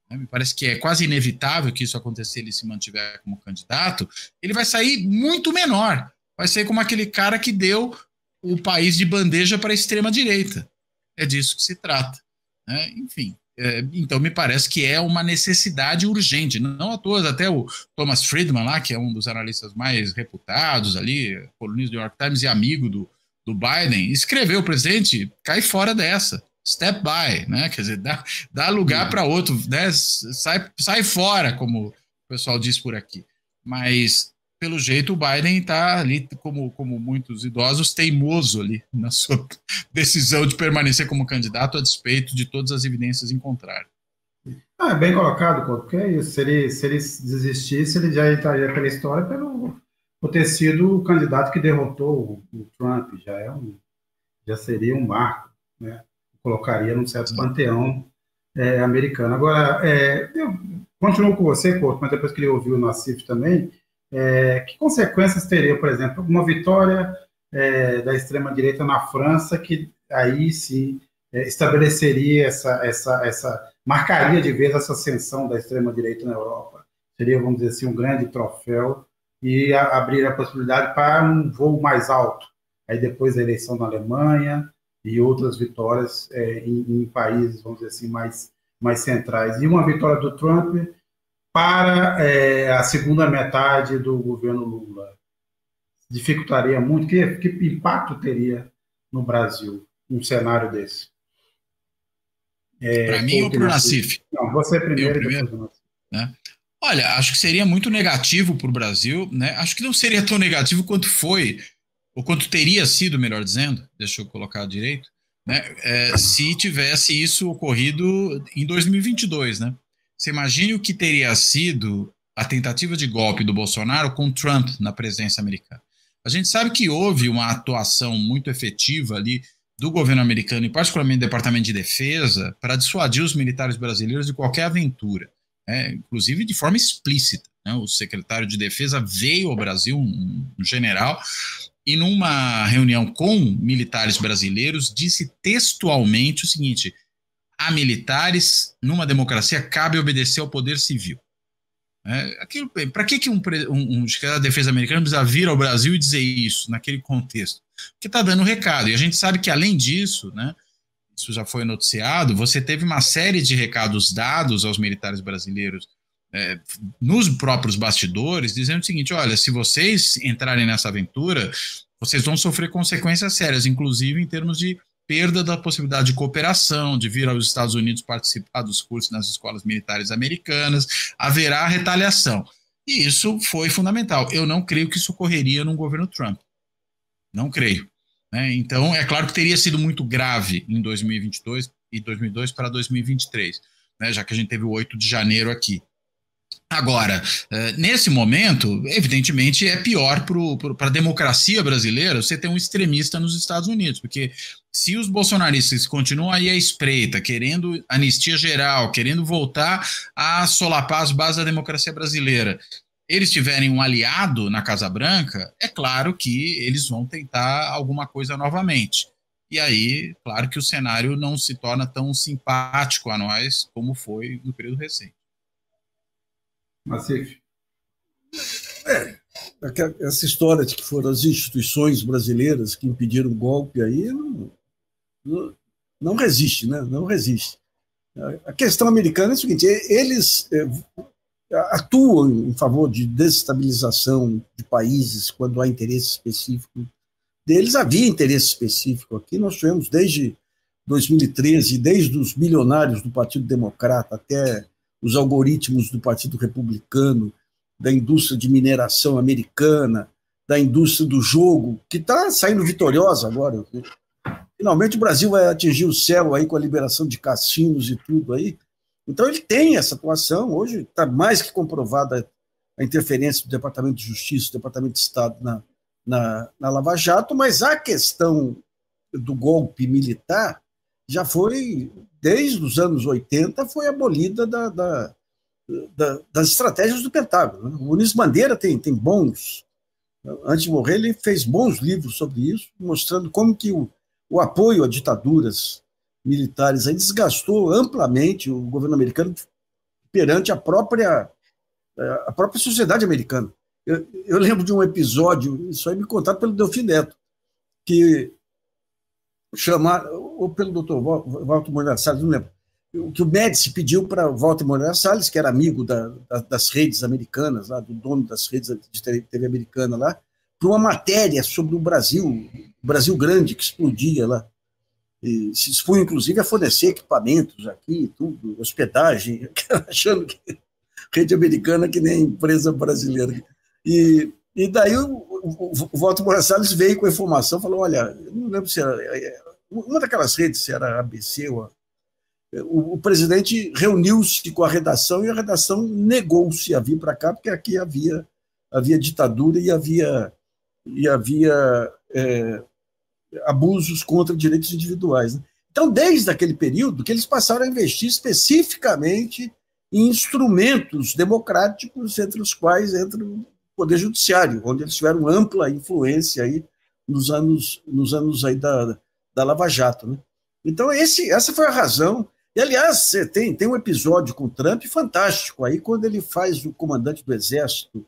né, me parece que é quase inevitável que isso aconteça se ele se mantiver como candidato, ele vai sair muito menor. Vai ser como aquele cara que deu o país de bandeja para a extrema-direita. É disso que se trata, né? Enfim. Então me parece que é uma necessidade urgente, não à toa, até o Thomas Friedman lá, que é um dos analistas mais reputados ali, colunista do New York Times e amigo do Biden, escreveu, presidente, cai fora dessa, step by, né? Quer dizer, dá lugar para outro, né? Sai fora, como o pessoal diz por aqui. Mas pelo jeito o Biden está ali, como muitos idosos, teimoso ali na sua decisão de permanecer como candidato a despeito de todas as evidências em contrário. Bem colocado, porque é isso. Se ele desistisse, ele já estaria pela história por ter sido o candidato que derrotou o Trump. Já seria um marco, né? Colocaria num certo panteão americano. Agora, eu continuo com você, Couto, mas depois que ele ouviu o Nassif também, que consequências teria, por exemplo, uma vitória da extrema-direita na França, que aí sim estabeleceria marcaria de vez essa ascensão da extrema-direita na Europa. Seria, vamos dizer assim, um grande troféu e abrir a possibilidade para um voo mais alto. Aí depois a eleição na Alemanha e outras vitórias em países, vamos dizer assim, mais centrais. E uma vitória do Trump para a segunda metade do governo Lula. Dificultaria muito. Que impacto teria no Brasil um cenário desse? Para mim ou para o Nassif? Não, você primeiro. Né? Olha, acho que seria muito negativo para o Brasil, né? Acho que não seria tão negativo quanto foi, ou quanto teria sido, melhor dizendo, deixa eu colocar direito, né? Se tivesse isso ocorrido em 2022, né? Você imagine o que teria sido a tentativa de golpe do Bolsonaro com Trump na presidência americana. A gente sabe que houve uma atuação muito efetiva ali do governo americano, e particularmente do Departamento de Defesa, para dissuadir os militares brasileiros de qualquer aventura, inclusive de forma explícita. Né? O secretário de Defesa veio ao Brasil, um general, e numa reunião com militares brasileiros disse textualmente o seguinte: a militares, numa democracia, cabe obedecer ao poder civil. Para que um secretário da Defesa americano precisa vir ao Brasil e dizer isso naquele contexto? Porque está dando recado. E a gente sabe que, além disso, né, isso já foi noticiado, você teve uma série de recados dados aos militares brasileiros nos próprios bastidores, dizendo o seguinte: olha, se vocês entrarem nessa aventura, vocês vão sofrer consequências sérias, inclusive em termos de perda da possibilidade de cooperação, de vir aos Estados Unidos participar dos cursos nas escolas militares americanas, haverá retaliação. E isso foi fundamental. Eu não creio que isso ocorreria num governo Trump. Não creio. Então, é claro que teria sido muito grave em 2022 e 2002 para 2023, já que a gente teve o 8 de janeiro aqui. Agora, nesse momento, evidentemente, é pior para a democracia brasileira você ter um extremista nos Estados Unidos, porque se os bolsonaristas continuam aí à espreita, querendo anistia geral, querendo voltar a solapar as bases da democracia brasileira, eles tiverem um aliado na Casa Branca, é claro que eles vão tentar alguma coisa novamente. E aí, claro que o cenário não se torna tão simpático a nós como foi no período recente. Nassif. Essa história de que foram as instituições brasileiras que impediram o golpe aí não resiste, né? Não resiste. A questão americana é a seguinte: eles atuam em favor de desestabilização de países quando há interesse específico deles. Havia interesse específico aqui. Nós tivemos desde 2013, desde os bilionários do Partido Democrata até os algoritmos do Partido Republicano, da indústria de mineração americana, da indústria do jogo, que está saindo vitoriosa agora. Finalmente o Brasil vai atingir o céu aí com a liberação de cassinos e tudo aí. Então ele tem essa atuação. Hoje está mais que comprovada a interferência do Departamento de Justiça, do Departamento de Estado na Lava Jato, mas a questão do golpe militar já foi, desde os anos 80, foi abolida das estratégias do Pentágono. Né? O Muniz Bandeira tem bons... Antes de morrer, ele fez bons livros sobre isso, mostrando como que o apoio a ditaduras militares aí desgastou amplamente o governo americano perante a própria sociedade americana. Eu lembro de um episódio, isso aí me contado pelo Delfim Neto, que ou pelo doutor Walter Moreira Salles, não lembro, que o Médici pediu para o Walter Moreira Salles, que era amigo das redes americanas, lá, do dono das redes de TV americana lá, para uma matéria sobre o Brasil grande, que explodia lá. E se expunha, inclusive, a fornecer equipamentos aqui, tudo, hospedagem, achando que rede americana que nem empresa brasileira. E daí o Walter Moreira Salles veio com a informação, falou: olha, eu não lembro se era uma daquelas redes, se era a ABC, o presidente reuniu-se com a redação e a redação negou-se a vir para cá, porque aqui havia ditadura e havia abusos contra direitos individuais. Né? Então, desde aquele período que eles passaram a investir especificamente em instrumentos democráticos, entre os quais entra o Poder Judiciário, onde eles tiveram ampla influência aí nos anos aí da Lava Jato. Né? Então, essa foi a razão. E, aliás, tem um episódio com o Trump fantástico, aí quando ele faz o comandante do Exército,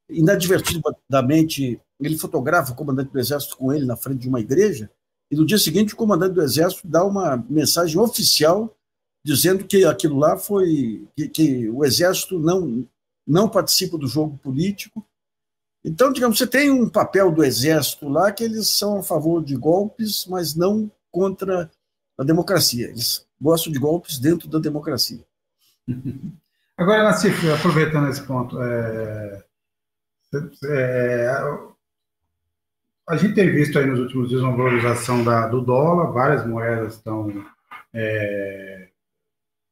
inadvertidamente, ele fotografa o comandante do Exército com ele na frente de uma igreja, e no dia seguinte o comandante do Exército dá uma mensagem oficial dizendo que aquilo lá foi... que o Exército não participa do jogo político. Então, digamos, você tem um papel do Exército lá que eles são a favor de golpes, mas não contra a democracia. Eles gostam de golpes dentro da democracia. Agora, Nassif, aproveitando esse ponto, a gente tem visto aí nos últimos dias uma valorização do dólar, várias moedas estão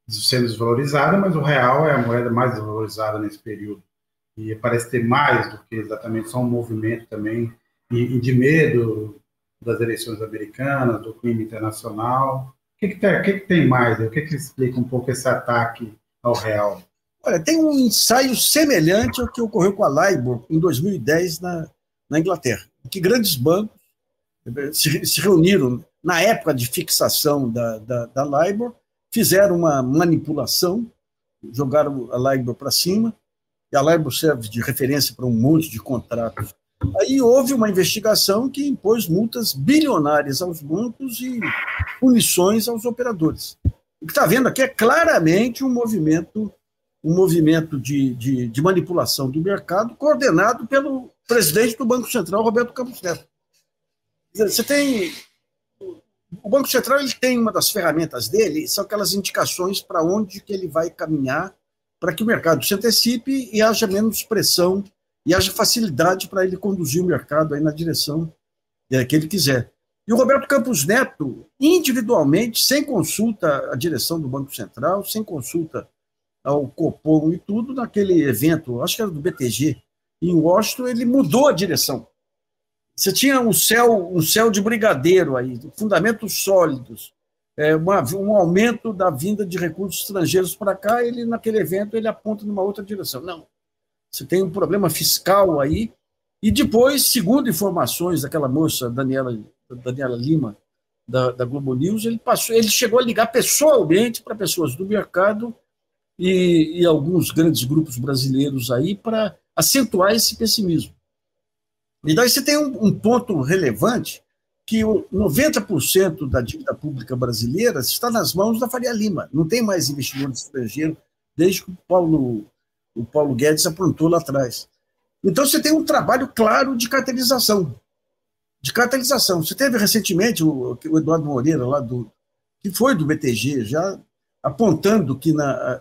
sendo desvalorizadas, mas o real é a moeda mais desvalorizada nesse período. E parece ter mais do que exatamente só um movimento também e de medo das eleições americanas, do crime internacional. O que tem mais? O que explica um pouco esse ataque ao real? Olha, tem um ensaio semelhante ao que ocorreu com a Libor em 2010 na Inglaterra, que grandes bancos se reuniram na época de fixação da Libor, fizeram uma manipulação, jogaram a Libor para cima, e a Libor serve de referência para um monte de contratos. Aí houve uma investigação que impôs multas bilionárias aos bancos e punições aos operadores. O que está vendo aqui é claramente um movimento de manipulação do mercado coordenado pelo presidente do Banco Central, Roberto Campos Neto. O Banco Central ele tem uma das ferramentas dele, são aquelas indicações para onde que ele vai caminhar para que o mercado se antecipe e haja menos pressão e haja facilidade para ele conduzir o mercado aí na direção que ele quiser. E o Roberto Campos Neto, individualmente, sem consulta à direção do Banco Central, sem consulta ao Copom e tudo, naquele evento, acho que era do BTG, em Washington, ele mudou a direção. Você tinha um céu de brigadeiro aí, fundamentos sólidos, um aumento da vinda de recursos estrangeiros para cá, ele, naquele evento, ele aponta numa outra direção. Não. Você tem um problema fiscal aí, e depois, segundo informações daquela moça, Daniela Lima, da Globo News, ele chegou a ligar pessoalmente para pessoas do mercado e alguns grandes grupos brasileiros aí para acentuar esse pessimismo. E daí você tem um ponto relevante, que 90% da dívida pública brasileira está nas mãos da Faria Lima. Não tem mais investidor estrangeiro desde que o Paulo Guedes aprontou lá atrás. Então você tem um trabalho claro de cartelização. Você teve recentemente o Eduardo Moreira, que foi do BTG, já apontando que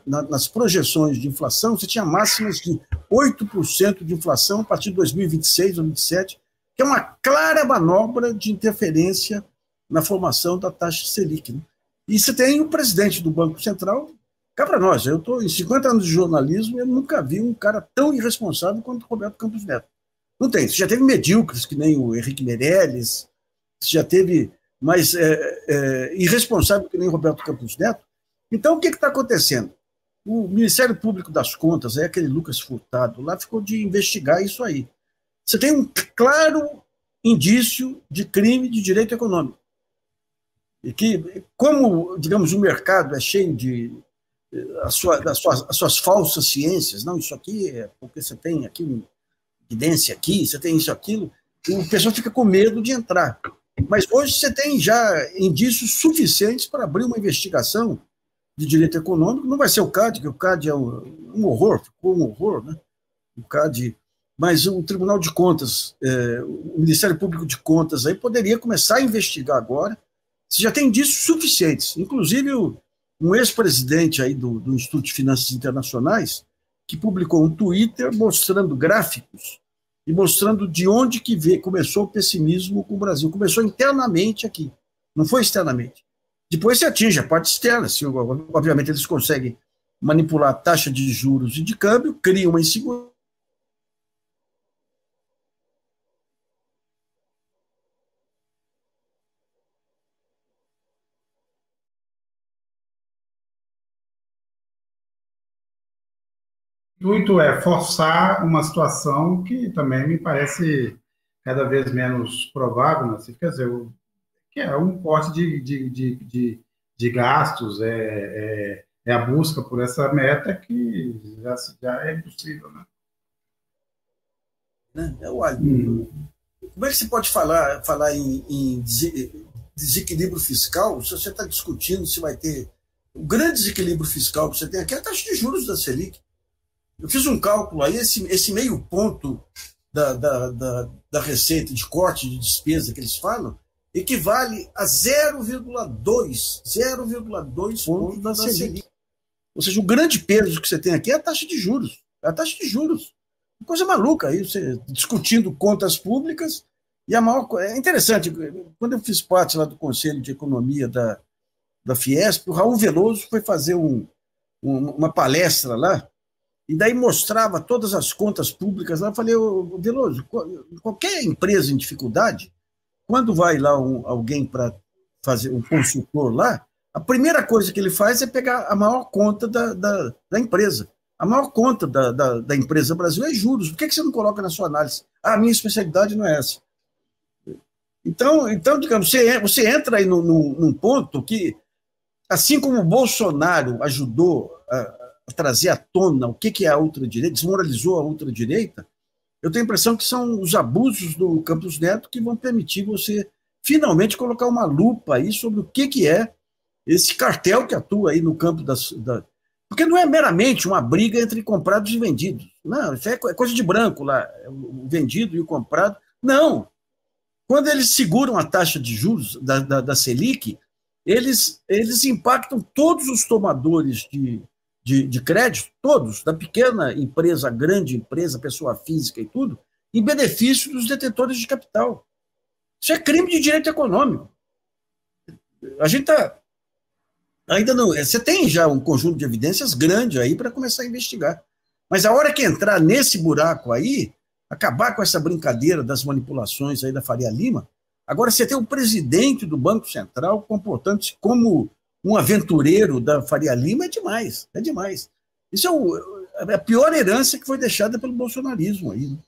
nas projeções de inflação você tinha máximas de 8% de inflação a partir de 2026 ou 2027, que é uma clara manobra de interferência na formação da taxa Selic. Né? E você tem o presidente do Banco Central. Cá para nós, eu estou em 50 anos de jornalismo e eu nunca vi um cara tão irresponsável quanto o Roberto Campos Neto. Não tem. Você já teve medíocres, que nem o Henrique Meirelles, você já teve mais irresponsável que nem o Roberto Campos Neto. Então, o que está acontecendo? O Ministério Público das Contas, aquele Lucas Furtado, lá ficou de investigar isso aí. Você tem um claro indício de crime de direito econômico. E que, como, digamos, o mercado é cheio de as suas falsas ciências, não, isso aqui é porque você tem aqui uma evidência aqui, você tem isso, aquilo, o pessoal fica com medo de entrar. Mas hoje você tem já indícios suficientes para abrir uma investigação de direito econômico. Não vai ser o CAD, que o CAD é um horror, ficou um horror, né? O CAD, mas o Tribunal de Contas, o Ministério Público de Contas aí poderia começar a investigar agora. Você já tem indícios suficientes, inclusive um ex-presidente aí do Instituto de Finanças Internacionais, que publicou um Twitter mostrando gráficos e mostrando de onde que começou o pessimismo com o Brasil. Começou internamente aqui, não foi externamente. Depois se atinge a parte externa. Obviamente eles conseguem manipular a taxa de juros e de câmbio, criam uma insegurança. O intuito é forçar uma situação que também me parece cada vez menos provável, né? Quer dizer, que é um corte de gastos, é a busca por essa meta que já é impossível, né? Olha, como é que você pode falar em desequilíbrio fiscal se você está discutindo se vai ter... O grande desequilíbrio fiscal que você tem aqui é a taxa de juros da Selic. Eu fiz um cálculo aí, esse meio ponto da receita de corte de despesa que eles falam equivale a 0,2 pontos da Selic. Ou seja, o grande peso que você tem aqui é a taxa de juros. É a taxa de juros. Coisa maluca aí, você discutindo contas públicas. E a maior é interessante, quando eu fiz parte lá do Conselho de Economia da Fiesp, o Raul Veloso foi fazer uma palestra lá, e daí mostrava todas as contas públicas lá. Eu falei, Veloso, qualquer empresa em dificuldade, quando vai lá alguém para fazer um consultor lá, a primeira coisa que ele faz é pegar a maior conta da empresa. A maior conta da empresa Brasil é juros. Por que você não coloca na sua análise? A minha especialidade não é essa. Então digamos, você entra aí num ponto que, assim como o Bolsonaro ajudou a trazer à tona o que é a ultradireita, desmoralizou a ultradireita, eu tenho a impressão que são os abusos do Campos Neto que vão permitir você finalmente colocar uma lupa aí sobre o que é esse cartel que atua aí no campo porque não é meramente uma briga entre comprados e vendidos. Não, isso é coisa de branco lá, o vendido e o comprado. Não. Quando eles seguram a taxa de juros da Selic, eles impactam todos os tomadores de crédito, todos, da pequena empresa, grande empresa, pessoa física e tudo, em benefício dos detentores de capital. Isso é crime de direito econômico. A gente está... Ainda não... Você tem já um conjunto de evidências grande aí para começar a investigar. Mas a hora que entrar nesse buraco aí, acabar com essa brincadeira das manipulações aí da Faria Lima, agora você tem o presidente do Banco Central comportando-se como um aventureiro da Faria Lima, é demais, é demais. Isso é a pior herança que foi deixada pelo bolsonarismo aí, né?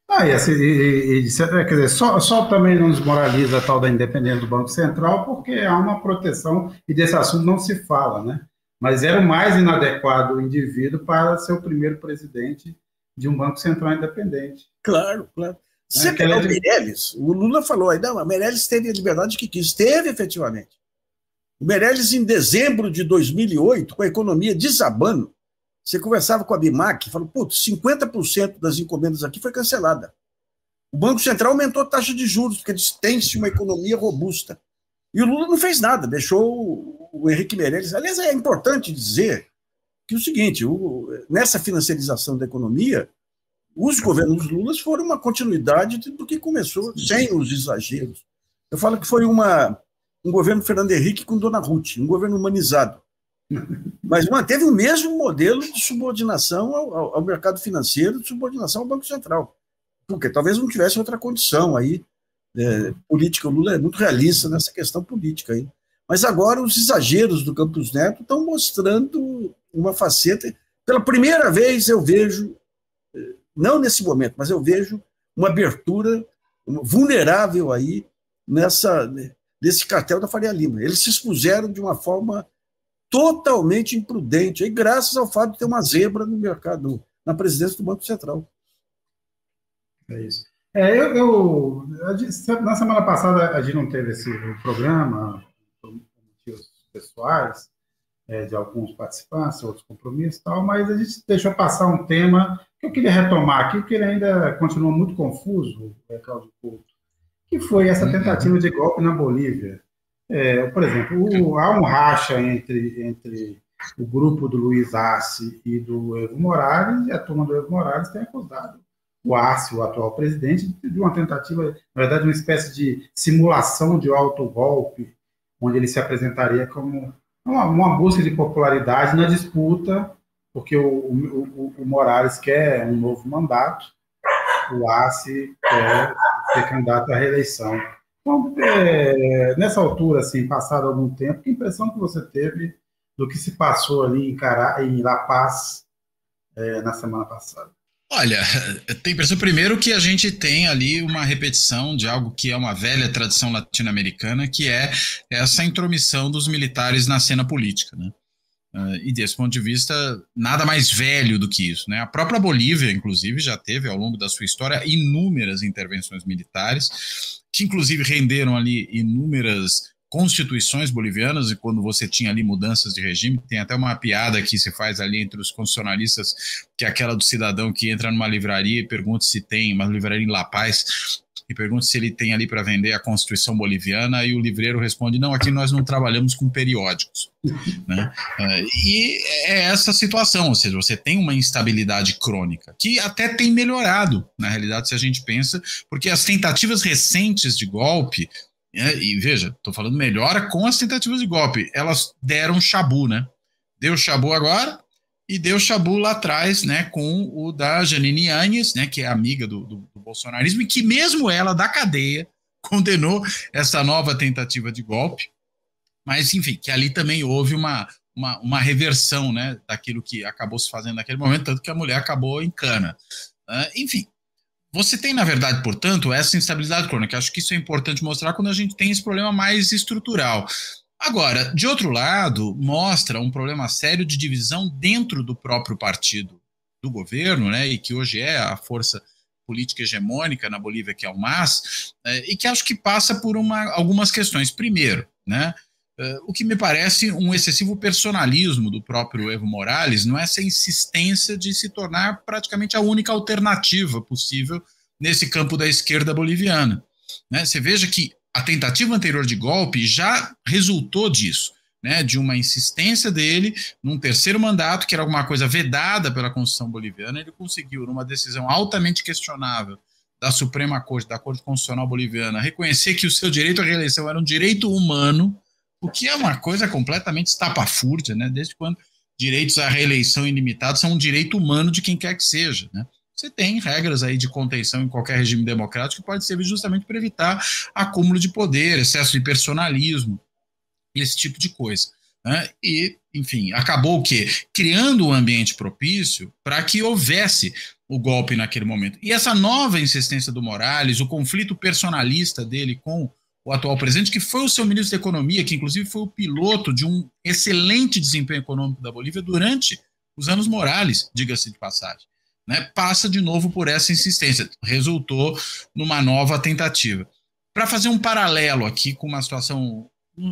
Quer dizer, só também não desmoraliza a tal da independência do Banco Central, porque há uma proteção e desse assunto não se fala, né? Mas era o mais inadequado indivíduo para ser o primeiro presidente de um Banco Central independente. Claro, claro. Você pegar o Meirelles, o Lula falou aí, não, a Meirelles teve a liberdade que quis, teve efetivamente. O Meirelles, em dezembro de 2008, com a economia desabando, você conversava com a BIMAC, falou, putz, 50% das encomendas aqui foi cancelada. O Banco Central aumentou a taxa de juros, porque tem-se uma economia robusta. E o Lula não fez nada, deixou o Henrique Meirelles. Aliás, é importante dizer que é o seguinte, nessa financiarização da economia, os governos Lula foram uma continuidade do que começou, sem os exageros. Eu falo que foi um governo Fernando Henrique com Dona Ruth, um governo humanizado. Mas manteve o mesmo modelo de subordinação ao mercado financeiro, de subordinação ao Banco Central. Porque talvez não tivesse outra condição aí, política. O Lula é muito realista nessa questão política aí. Mas agora os exageros do Campos Neto estão mostrando uma faceta. Pela primeira vez eu vejo, não nesse momento, mas eu vejo uma abertura vulnerável aí nesse cartel da Faria Lima. Eles se expuseram de uma forma totalmente imprudente, aí, graças ao fato de ter uma zebra no mercado, na presidência do Banco Central. É isso. Na semana passada a gente não teve esse programa, por motivos pessoais, de alguns participantes, outros compromissos e tal, mas a gente deixou passar um tema que eu queria retomar aqui, que ele ainda continua muito confuso, Cláudio Couto, que foi essa tentativa de golpe na Bolívia. Por exemplo, há um racha entre o grupo do Luiz Arce e do Evo Morales, e a turma do Evo Morales tem acusado o Arce, o atual presidente, de uma tentativa, na verdade, uma espécie de simulação de autogolpe, onde ele se apresentaria como uma busca de popularidade na disputa, porque o Morales quer um novo mandato, o Arce quer ser candidato à reeleição. Então, nessa altura, assim, passado algum tempo, que impressão que você teve do que se passou ali em La Paz na semana passada? Olha, eu tenho a impressão, primeiro, que a gente tem ali uma repetição de algo que é uma velha tradição latino-americana, que é essa intromissão dos militares na cena política, né? E desse ponto de vista, nada mais velho do que isso, né? A própria Bolívia, inclusive, já teve ao longo da sua história inúmeras intervenções militares, que inclusive renderam ali inúmeras constituições bolivianas, e quando você tinha ali mudanças de regime, tem até uma piada que se faz ali entre os constitucionalistas, que é aquela do cidadão que entra numa livraria e pergunta se tem, uma livraria em La Paz, e pergunta se ele tem ali para vender a Constituição boliviana, e o livreiro responde, não, aqui nós não trabalhamos com periódicos, né? E é essa situação, ou seja, você tem uma instabilidade crônica, que até tem melhorado, na realidade, se a gente pensa, porque as tentativas recentes de golpe, e veja, estou falando melhora com as tentativas de golpe, elas deram chabu, né? Deu chabu agora, e deu chabu lá atrás, né, com o da Jeanine Áñez, né, que é amiga do bolsonarismo, e que mesmo ela, da cadeia, condenou essa nova tentativa de golpe, mas, enfim, que ali também houve uma reversão, né, daquilo que acabou se fazendo naquele momento, tanto que a mulher acabou em cana. Enfim, você tem, na verdade, portanto, essa instabilidade crônica. Acho que isso é importante mostrar quando a gente tem esse problema mais estrutural. Agora, de outro lado, mostra um problema sério de divisão dentro do próprio partido do governo, né, e que hoje é a força política hegemônica na Bolívia, que é o MAS, e que acho que passa por algumas questões. Primeiro, né, o que me parece um excessivo personalismo do próprio Evo Morales, não é essa insistência de se tornar praticamente a única alternativa possível nesse campo da esquerda boliviana. Né? Você veja que a tentativa anterior de golpe já resultou disso, né, de uma insistência dele num terceiro mandato, que era alguma coisa vedada pela Constituição boliviana. Ele conseguiu, numa decisão altamente questionável da Suprema Corte, da Corte Constitucional Boliviana, reconhecer que o seu direito à reeleição era um direito humano, o que é uma coisa completamente estapafúrdia, né? Desde quando direitos à reeleição ilimitados são um direito humano de quem quer que seja, né? Você tem regras aí de contenção em qualquer regime democrático que pode servir justamente para evitar acúmulo de poder, excesso de personalismo, esse tipo de coisa, né? E, enfim, acabou o quê? Criando um ambiente propício para que houvesse o golpe naquele momento. E essa nova insistência do Morales, o conflito personalista dele com o atual presidente, que foi o seu ministro da Economia, que inclusive foi o piloto de um excelente desempenho econômico da Bolívia durante os anos Morales, diga-se de passagem, né? Passa de novo por essa insistência, resultou numa nova tentativa. Para fazer um paralelo aqui com uma situação,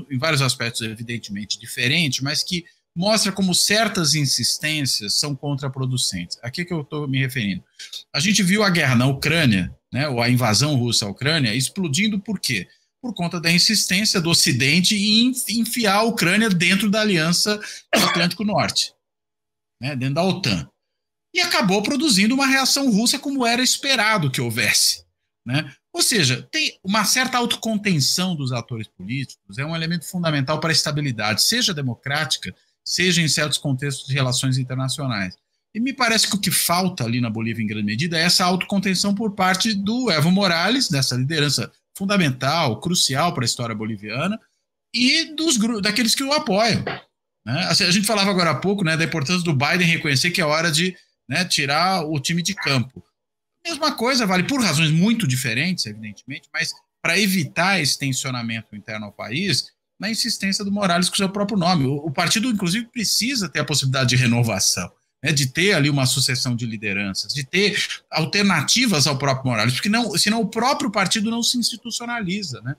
em vários aspectos evidentemente diferente, mas que mostra como certas insistências são contraproducentes. A que eu estou me referindo? A gente viu a guerra na Ucrânia, né, ou a invasão russa à Ucrânia, explodindo por quê? Por conta da insistência do Ocidente em enfiar a Ucrânia dentro da Aliança do Atlântico Norte, né, dentro da OTAN. E acabou produzindo uma reação russa como era esperado que houvesse, né? Ou seja, tem uma certa autocontenção dos atores políticos, é um elemento fundamental para a estabilidade, seja democrática, seja em certos contextos de relações internacionais. E me parece que o que falta ali na Bolívia, em grande medida, é essa autocontenção por parte do Evo Morales, dessa liderança fundamental, crucial para a história boliviana, e daqueles que o apoiam. Né? A gente falava agora há pouco, né, da importância do Biden reconhecer que é hora de, né, tirar o time de campo. Mesma coisa vale por razões muito diferentes, evidentemente, mas para evitar esse tensionamento interno ao país, na insistência do Morales com o seu próprio nome. O partido, inclusive, precisa ter a possibilidade de renovação, né, de ter ali uma sucessão de lideranças, de ter alternativas ao próprio Morales, porque senão o próprio partido não se institucionaliza. Né?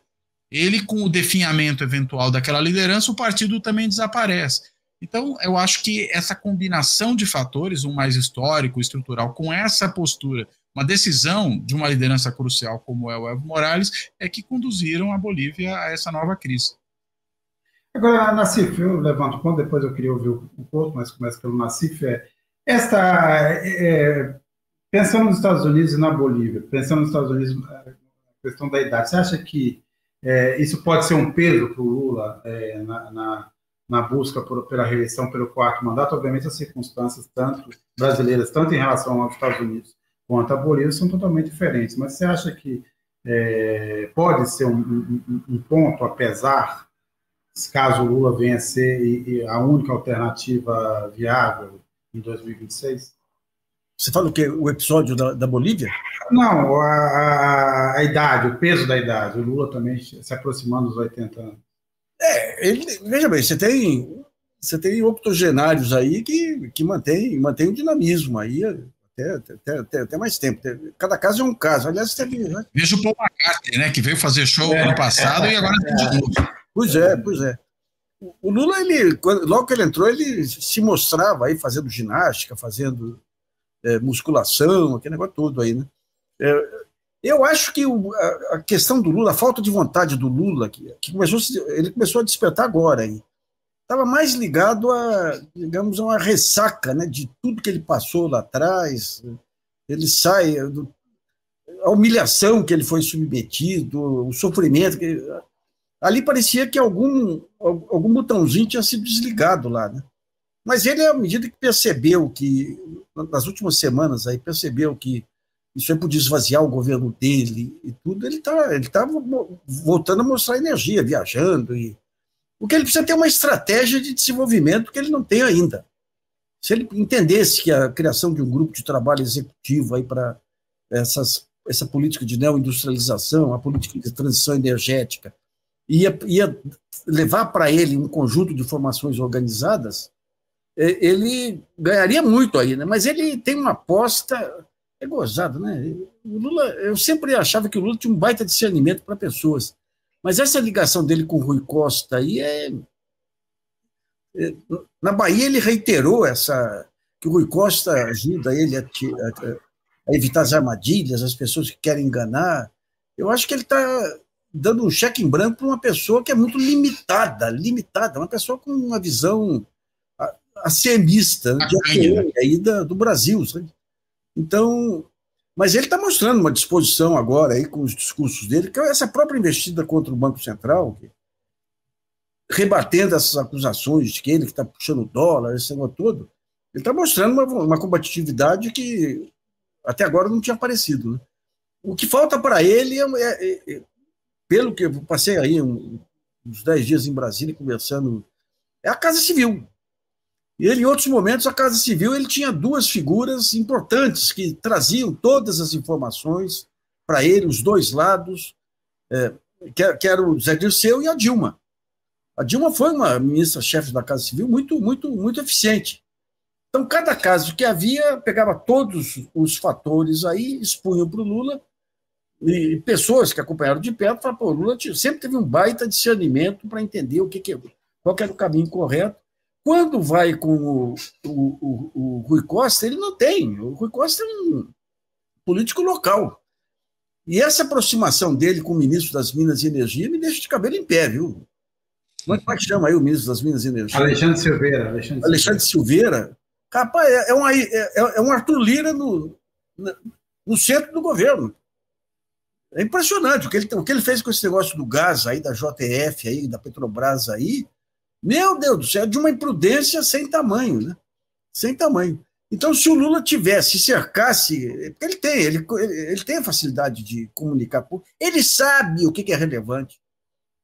Ele, com o definhamento eventual daquela liderança, o partido também desaparece. Então, eu acho que essa combinação de fatores, um mais histórico, estrutural, com essa postura, uma decisão de uma liderança crucial como é o Evo Morales, é que conduziram a Bolívia a essa nova crise. Agora, Nassif, eu levanto o ponto, depois eu queria ouvir um pouco, mas começa pelo Nassif. Pensando nos Estados Unidos e na Bolívia, pensando nos Estados Unidos, a questão da idade, você acha que isso pode ser um peso para o Lula na busca pela reeleição pelo quarto mandato? Obviamente, as circunstâncias tanto brasileiras, tanto em relação aos Estados Unidos quanto à Bolívia, são totalmente diferentes. Mas você acha que pode ser um ponto, apesar, caso o Lula venha a ser a única alternativa viável em 2026? Você fala o quê? O episódio da Bolívia? Não, a idade, o peso da idade. O Lula também se aproximando dos 80 anos. Veja bem, você tem octogenários aí que mantém o dinamismo aí até mais tempo. Cada caso é um caso. Aliás, teve... Veja o Paul McCartney, né, que veio fazer show ano passado e agora tem de novo. Pois é. O Lula, logo que ele entrou, ele se mostrava aí fazendo ginástica, fazendo musculação, aquele negócio todo aí, né? Eu acho que a questão do Lula, a falta de vontade do Lula, ele começou a despertar agora aí, estava mais ligado digamos, a uma ressaca, né, de tudo que ele passou lá atrás. Ele sai, a humilhação que ele foi submetido, o sofrimento ali parecia que algum botãozinho tinha sido desligado lá, né? Mas ele, à medida que percebeu que, nas últimas semanas, aí percebeu que isso aí podia esvaziar o governo dele e tudo, ele tá voltando a mostrar energia, viajando. Porque ele precisa ter uma estratégia de desenvolvimento que ele não tem ainda. Se ele entendesse que a criação de um grupo de trabalho executivo aí para essa política de neoindustrialização, a política de transição energética, ia levar para ele um conjunto de formações organizadas, ele ganharia muito aí, né? Mas ele tem uma aposta, é gozado, né? O Lula, eu sempre achava que o Lula tinha um baita discernimento para pessoas, mas essa ligação dele com o Rui Costa aí na Bahia ele reiterou que o Rui Costa ajuda ele a evitar as armadilhas, as pessoas que querem enganar. Eu acho que ele está dando um cheque em branco para uma pessoa que é muito limitada, uma pessoa com uma visão ACMista, aí do Brasil, sabe? Então, mas ele está mostrando uma disposição agora aí com os discursos dele, que é essa própria investida contra o Banco Central, rebatendo essas acusações de que ele que está puxando o dólar, esse negócio todo, ele está mostrando uma combatividade que até agora não tinha aparecido, né? O que falta para ele pelo que eu passei aí uns 10 dias em Brasília conversando, é a Casa Civil. E ele, em outros momentos, a Casa Civil, ele tinha duas figuras importantes que traziam todas as informações para ele, os dois lados, que era o Zé Dirceu e a Dilma. A Dilma foi uma ministra-chefe da Casa Civil muito, muito, muito eficiente. Então, cada caso que havia, pegava todos os fatores aí, expunham para o Lula, e pessoas que acompanharam de perto falaram, pô, o Lula sempre teve um baita discernimento para entender qual que era o caminho correto. Quando vai com o Rui Costa, ele não tem. O Rui Costa é um político local. E essa aproximação dele com o ministro das Minas e Energia me deixa de cabelo em pé, viu? Como é que chama aí o ministro das Minas e Energia? Alexandre Silveira. Alexandre Silveira. Capaz, é um Arthur Lira no centro do governo. É impressionante o que ele fez com esse negócio do gás aí, da JF aí, da Petrobras aí. Meu Deus do céu, é de uma imprudência sem tamanho, né? Sem tamanho. Então, se o Lula se cercasse, porque ele tem a facilidade de comunicar, ele sabe o que é relevante.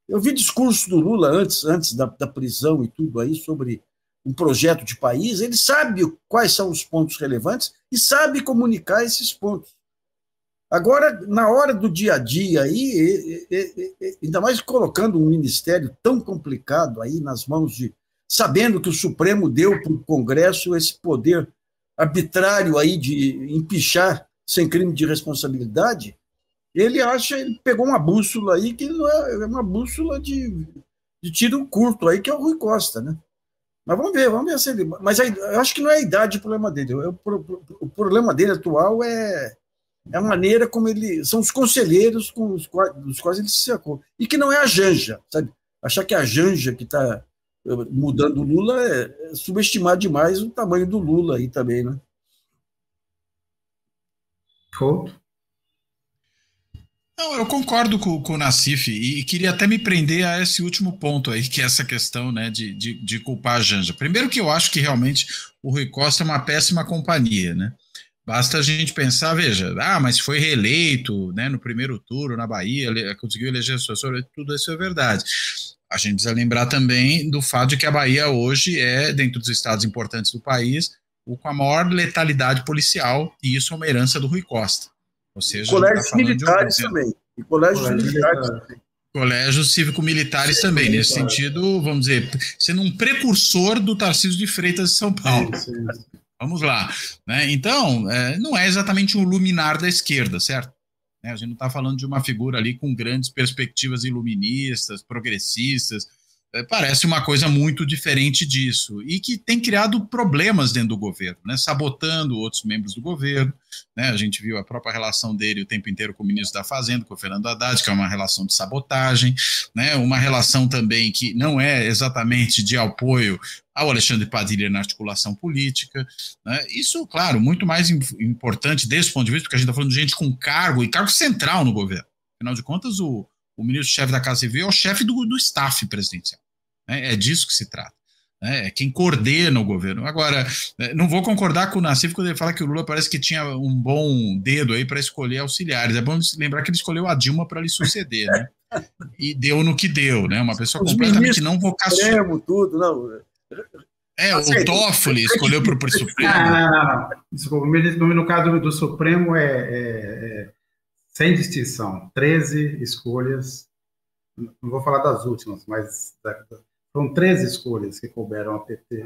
Eu vi discurso do Lula antes da prisão e tudo aí sobre um projeto de país, ele sabe quais são os pontos relevantes e sabe comunicar esses pontos. Agora, na hora do dia a dia, aí, ainda mais colocando um ministério tão complicado aí nas mãos sabendo que o Supremo deu para o Congresso esse poder arbitrário aí de empichar sem crime de responsabilidade, ele pegou uma bússola aí que não é uma bússola de tiro curto aí, que é o Rui Costa, né? Mas vamos ver se ele... Mas eu acho que não é a idade o problema dele. O problema dele atual é a maneira como são os conselheiros dos quais ele se cercou. E que não é a Janja, sabe? Achar que a Janja que está mudando o Lula é subestimar demais o tamanho do Lula aí também, né? Não, eu concordo com o Nassif e queria até me prender a esse último ponto aí, que é essa questão, né, de culpar a Janja. Primeiro que eu acho que realmente o Rui Costa é uma péssima companhia, né? Basta a gente pensar, veja, mas foi reeleito, né, no primeiro turno na Bahia, conseguiu eleger assessor, tudo isso é verdade. A gente precisa lembrar também do fato de que a Bahia hoje é, dentro dos estados importantes do país, o com a maior letalidade policial, e isso é uma herança do Rui Costa. Ou seja, colégios militares também. E colégios militares também. Colégios cívico-militares também, nesse sentido, vamos dizer, sendo um precursor do Tarcísio de Freitas de São Paulo. Sim. Vamos lá. Né? Então, não é exatamente um luminar da esquerda, certo? A gente não está falando de uma figura ali com grandes perspectivas iluministas, progressistas. Parece uma coisa muito diferente disso e que tem criado problemas dentro do governo, né? Sabotando outros membros do governo, né? A gente viu a própria relação dele o tempo inteiro com o ministro da Fazenda, com o Fernando Haddad, que é uma relação de sabotagem, né? Uma relação também que não é exatamente de apoio ao Alexandre Padilha na articulação política, né? Isso, claro, muito mais importante desse ponto de vista, porque a gente está falando de gente com cargo, e cargo central no governo. Afinal de contas, o ministro-chefe da Casa Civil é o chefe do staff presidencial. Né? É disso que se trata. né? É quem coordena o governo. Agora, não vou concordar com o Nassif quando ele fala que o Lula parece que tinha um bom dedo aí para escolher auxiliares. É bom lembrar que ele escolheu a Dilma para lhe suceder, né? E deu no que deu, né? Uma pessoa completamente não vocacional. Tudo, não. O Toffoli escolheu para o Supremo. Não. Desculpa, no caso do Supremo sem distinção. 13 escolhas. Não vou falar das últimas, mas foram 13 escolhas que couberam ao PT.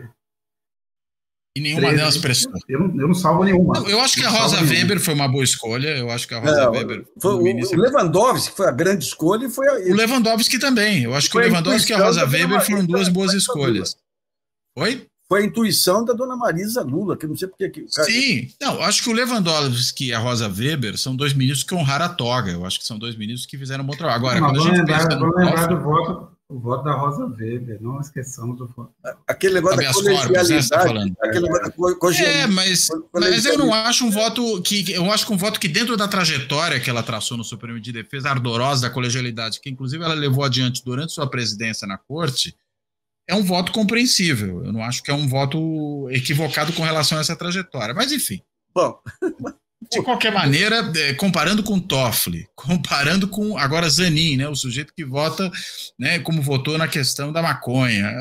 E nenhuma delas prestou. Eu não salvo nenhuma. Eu acho que a Rosa Weber foi uma boa escolha. Eu acho que a Rosa Weber. O Lewandowski foi a grande escolha. O Lewandowski também. Eu acho que o Lewandowski e a Rosa Weber foram duas boas escolhas. Oi? Foi a intuição da dona Marisa Lula, que não sei porque... Sim, não, acho que o Lewandowski e a Rosa Weber são dois ministros que honraram a toga. Eu acho que são dois ministros que fizeram um bom trabalho. Agora, quando a gente pensa no lembrar do voto da Rosa Weber, não esqueçamos do voto. Aquele negócio da colegialidade, aquele negócio da colegialidade. Mas eu não acho um voto que... Eu acho que um voto que dentro da trajetória que ela traçou no Supremo de Defesa, ardorosa da colegialidade, que inclusive ela levou adiante durante sua presidência na corte, é um voto compreensível. Eu não acho que é um voto equivocado com relação a essa trajetória. Mas, enfim. Bom, de qualquer maneira, comparando com Toffoli, comparando com agora Zanin, né, o sujeito que vota, né, como votou na questão da maconha,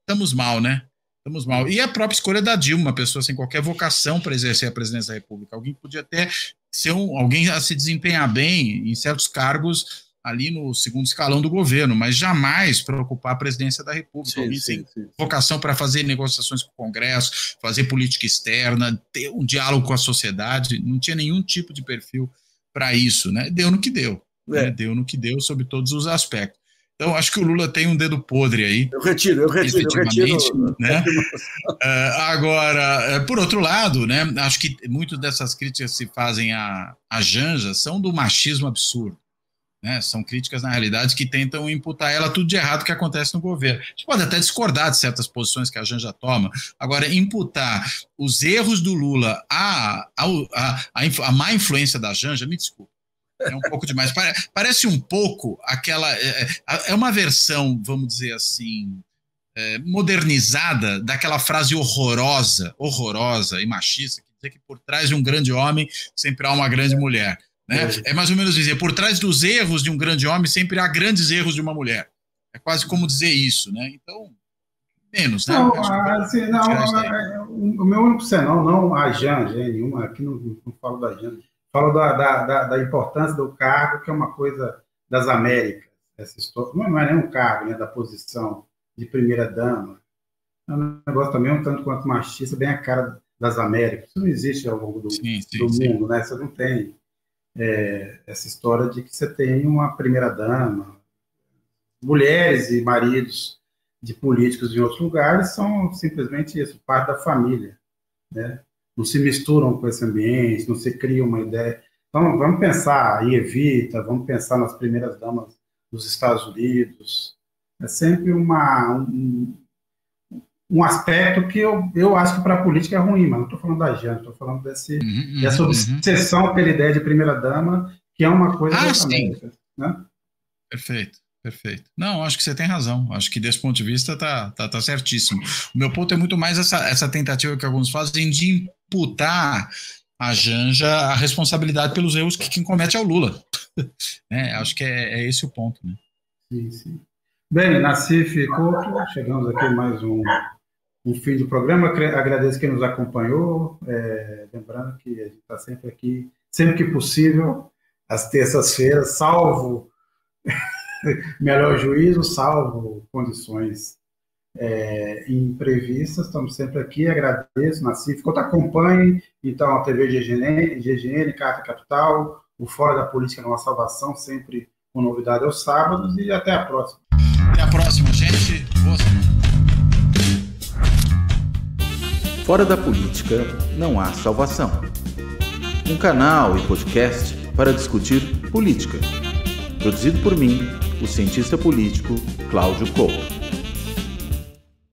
estamos mal, né? Estamos mal. E a própria escolha da Dilma, uma pessoa sem qualquer vocação para exercer a presidência da República. Alguém podia até ser alguém a se desempenhar bem em certos cargos ali no segundo escalão do governo, mas jamais para ocupar a presidência da República. Alguém sem vocação para fazer negociações com o Congresso, fazer política externa, ter um diálogo com a sociedade, não tinha nenhum tipo de perfil para isso, né? Deu no que deu, né? Deu no que deu sob todos os aspectos. Então, acho que o Lula tem um dedo podre aí. Eu retiro. Né? Agora, por outro lado, né, acho que muitas dessas críticas que se fazem à Janja são do machismo absurdo. Né, são críticas, na realidade, que tentam imputar ela tudo de errado que acontece no governo. A gente pode até discordar de certas posições que a Janja toma. Agora, imputar os erros do Lula à má influência da Janja, me desculpa, é um pouco demais. Parece um pouco aquela... É uma versão, vamos dizer assim, modernizada daquela frase horrorosa e machista, que dizer que por trás de um grande homem sempre há uma grande mulher. Né? É mais ou menos dizer, por trás dos erros de um grande homem sempre há grandes erros de uma mulher. É quase como dizer isso, né? Então, menos, né? O meu único senão, não a Janja, nenhuma, aqui não falo da Janja, falo da importância do cargo, que é uma coisa das Américas. Essa história, não é nem um cargo, né, da posição de primeira-dama. É um negócio também um tanto quanto machista, bem a cara das Américas. Isso não existe ao longo do mundo, né? Você não tem essa história de que você tem uma primeira-dama. Mulheres e maridos de políticos em outros lugares são simplesmente isso, parte da família, né? Não se misturam com esse ambiente, não se cria uma ideia. Então, vamos pensar em Evita, vamos pensar nas primeiras damas dos Estados Unidos. É sempre um aspecto que eu acho que para a política é ruim, mas não estou falando da Janja, estou falando dessa obsessão pela ideia de primeira-dama, que é uma coisa das Américas, né? Perfeito. Não, acho que você tem razão. Acho que desse ponto de vista tá certíssimo. O meu ponto é muito mais essa tentativa que alguns fazem de imputar a Janja a responsabilidade pelos erros que quem comete é o Lula. Acho que é esse o ponto, né? Sim. Bem, Nassif Couto, chegamos aqui mais um fim do programa. Agradeço quem nos acompanhou. Lembrando que a gente está sempre aqui, sempre que possível, às terças-feiras, salvo melhor juízo, salvo condições imprevistas. Estamos sempre aqui. Agradeço, Nassif Couto. Acompanhe, então, a TV GGN, Carta Capital, o Fora da Política Numa Salvação, sempre com novidade aos sábados, e até a próxima. Até a próxima, gente. Boa semana. Fora da política não há salvação. Um canal e podcast para discutir política. Produzido por mim, o cientista político Cláudio Couto.